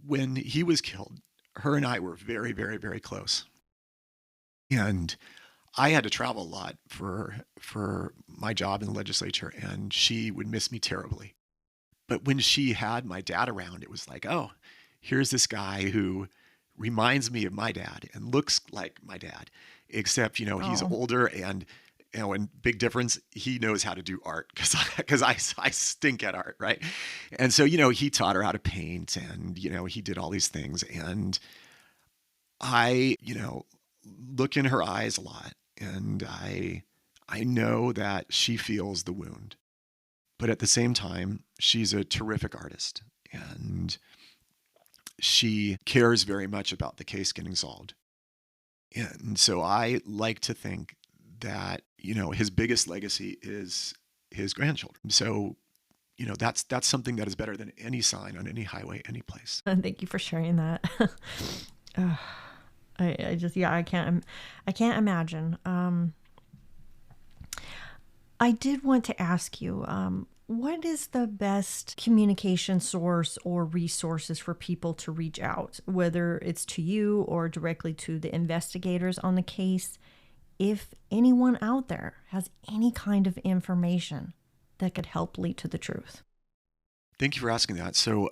when he was killed, her and I were very, very, very close. And I had to travel a lot for my job in the legislature, and she would miss me terribly. But when she had my dad around, it was like, oh, here's this guy who reminds me of my dad and looks like my dad, except, he's older and big difference, he knows how to do art because I stink at art, right? And so, he taught her how to paint and, he did all these things. And I, look in her eyes a lot and I know that she feels the wound. But at the same time, she's a terrific artist and she cares very much about the case getting solved. And so I like to think that, his biggest legacy is his grandchildren. So, that's something that is better than any sign on any highway, any place. Thank you for sharing that. I can't imagine. I did want to ask you, what is the best communication source or resources for people to reach out, whether it's to you or directly to the investigators on the case? If anyone out there has any kind of information that could help lead to the truth? Thank you for asking that. So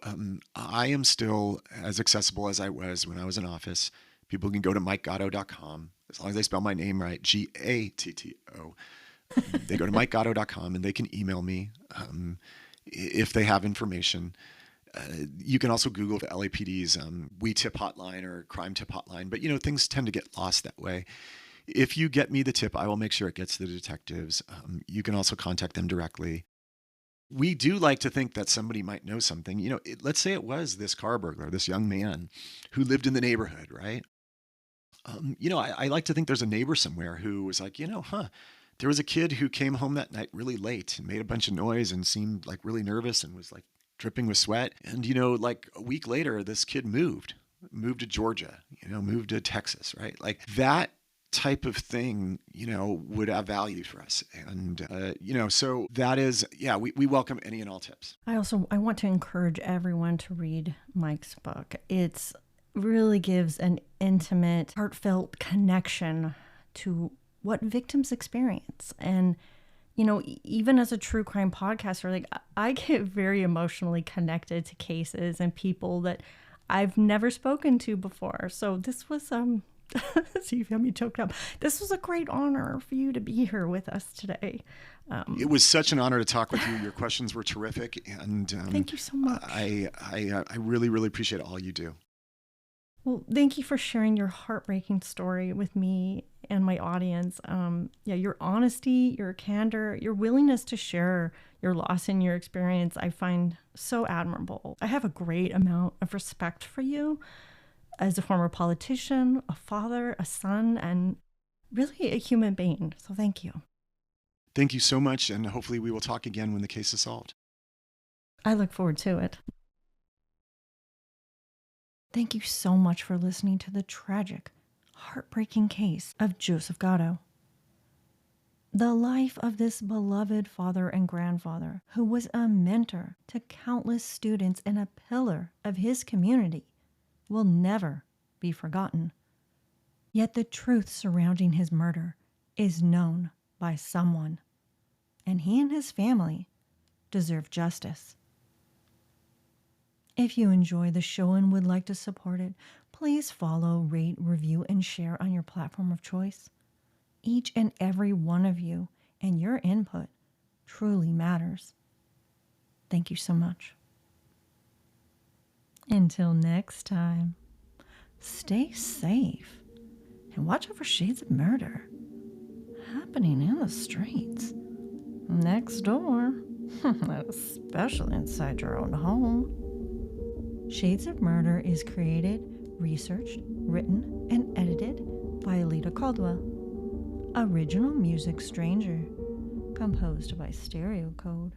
I am still as accessible as I was when I was in office. People can go to mikegatto.com, as long as they spell my name right, Gatto. They go to mikegatto.com and they can email me if they have information. You can also Google the LAPD's We Tip hotline or Crime Tip hotline, but things tend to get lost that way. If you get me the tip, I will make sure it gets to the detectives. You can also contact them directly. We do like to think that somebody might know something. Let's say it was this car burglar, this young man who lived in the neighborhood, right? I like to think there's a neighbor somewhere who was like, there was a kid who came home that night really late and made a bunch of noise and seemed like really nervous and was like dripping with sweat. And, like a week later, this kid moved to Georgia, moved to Texas, right? Like that type of thing, would have value for us. And, so that is, we welcome any and all tips. I want to encourage everyone to read Mike's book. It's really gives an intimate, heartfelt connection to what victims experience. And, even as a true crime podcaster, like I get very emotionally connected to cases and people that I've never spoken to before. So this was, see, you got me choked up. This was a great honor for you to be here with us today. It was such an honor to talk with you. Your questions were terrific. And thank you so much. I really, really appreciate all you do. Well, thank you for sharing your heartbreaking story with me and my audience. Your honesty, your candor, your willingness to share your loss and your experience, I find so admirable. I have a great amount of respect for you as a former politician, a father, a son, and really a human being. So thank you. Thank you so much, and hopefully we will talk again when the case is solved. I look forward to it. Thank you so much for listening to the tragic, heartbreaking case of Joseph Gatto. The life of this beloved father and grandfather, who was a mentor to countless students and a pillar of his community, will never be forgotten. Yet the truth surrounding his murder is known by someone, and he and his family deserve justice. If you enjoy the show and would like to support it, please follow, rate, review, and share on your platform of choice. Each and every one of you and your input truly matters. Thank you so much. Until next time, stay safe and watch out for shades of murder happening in the streets, next door, especially inside your own home. Shades of Murder is created, researched, written, and edited by Alita Caldwell. Original music Stranger, composed by Stereo Code.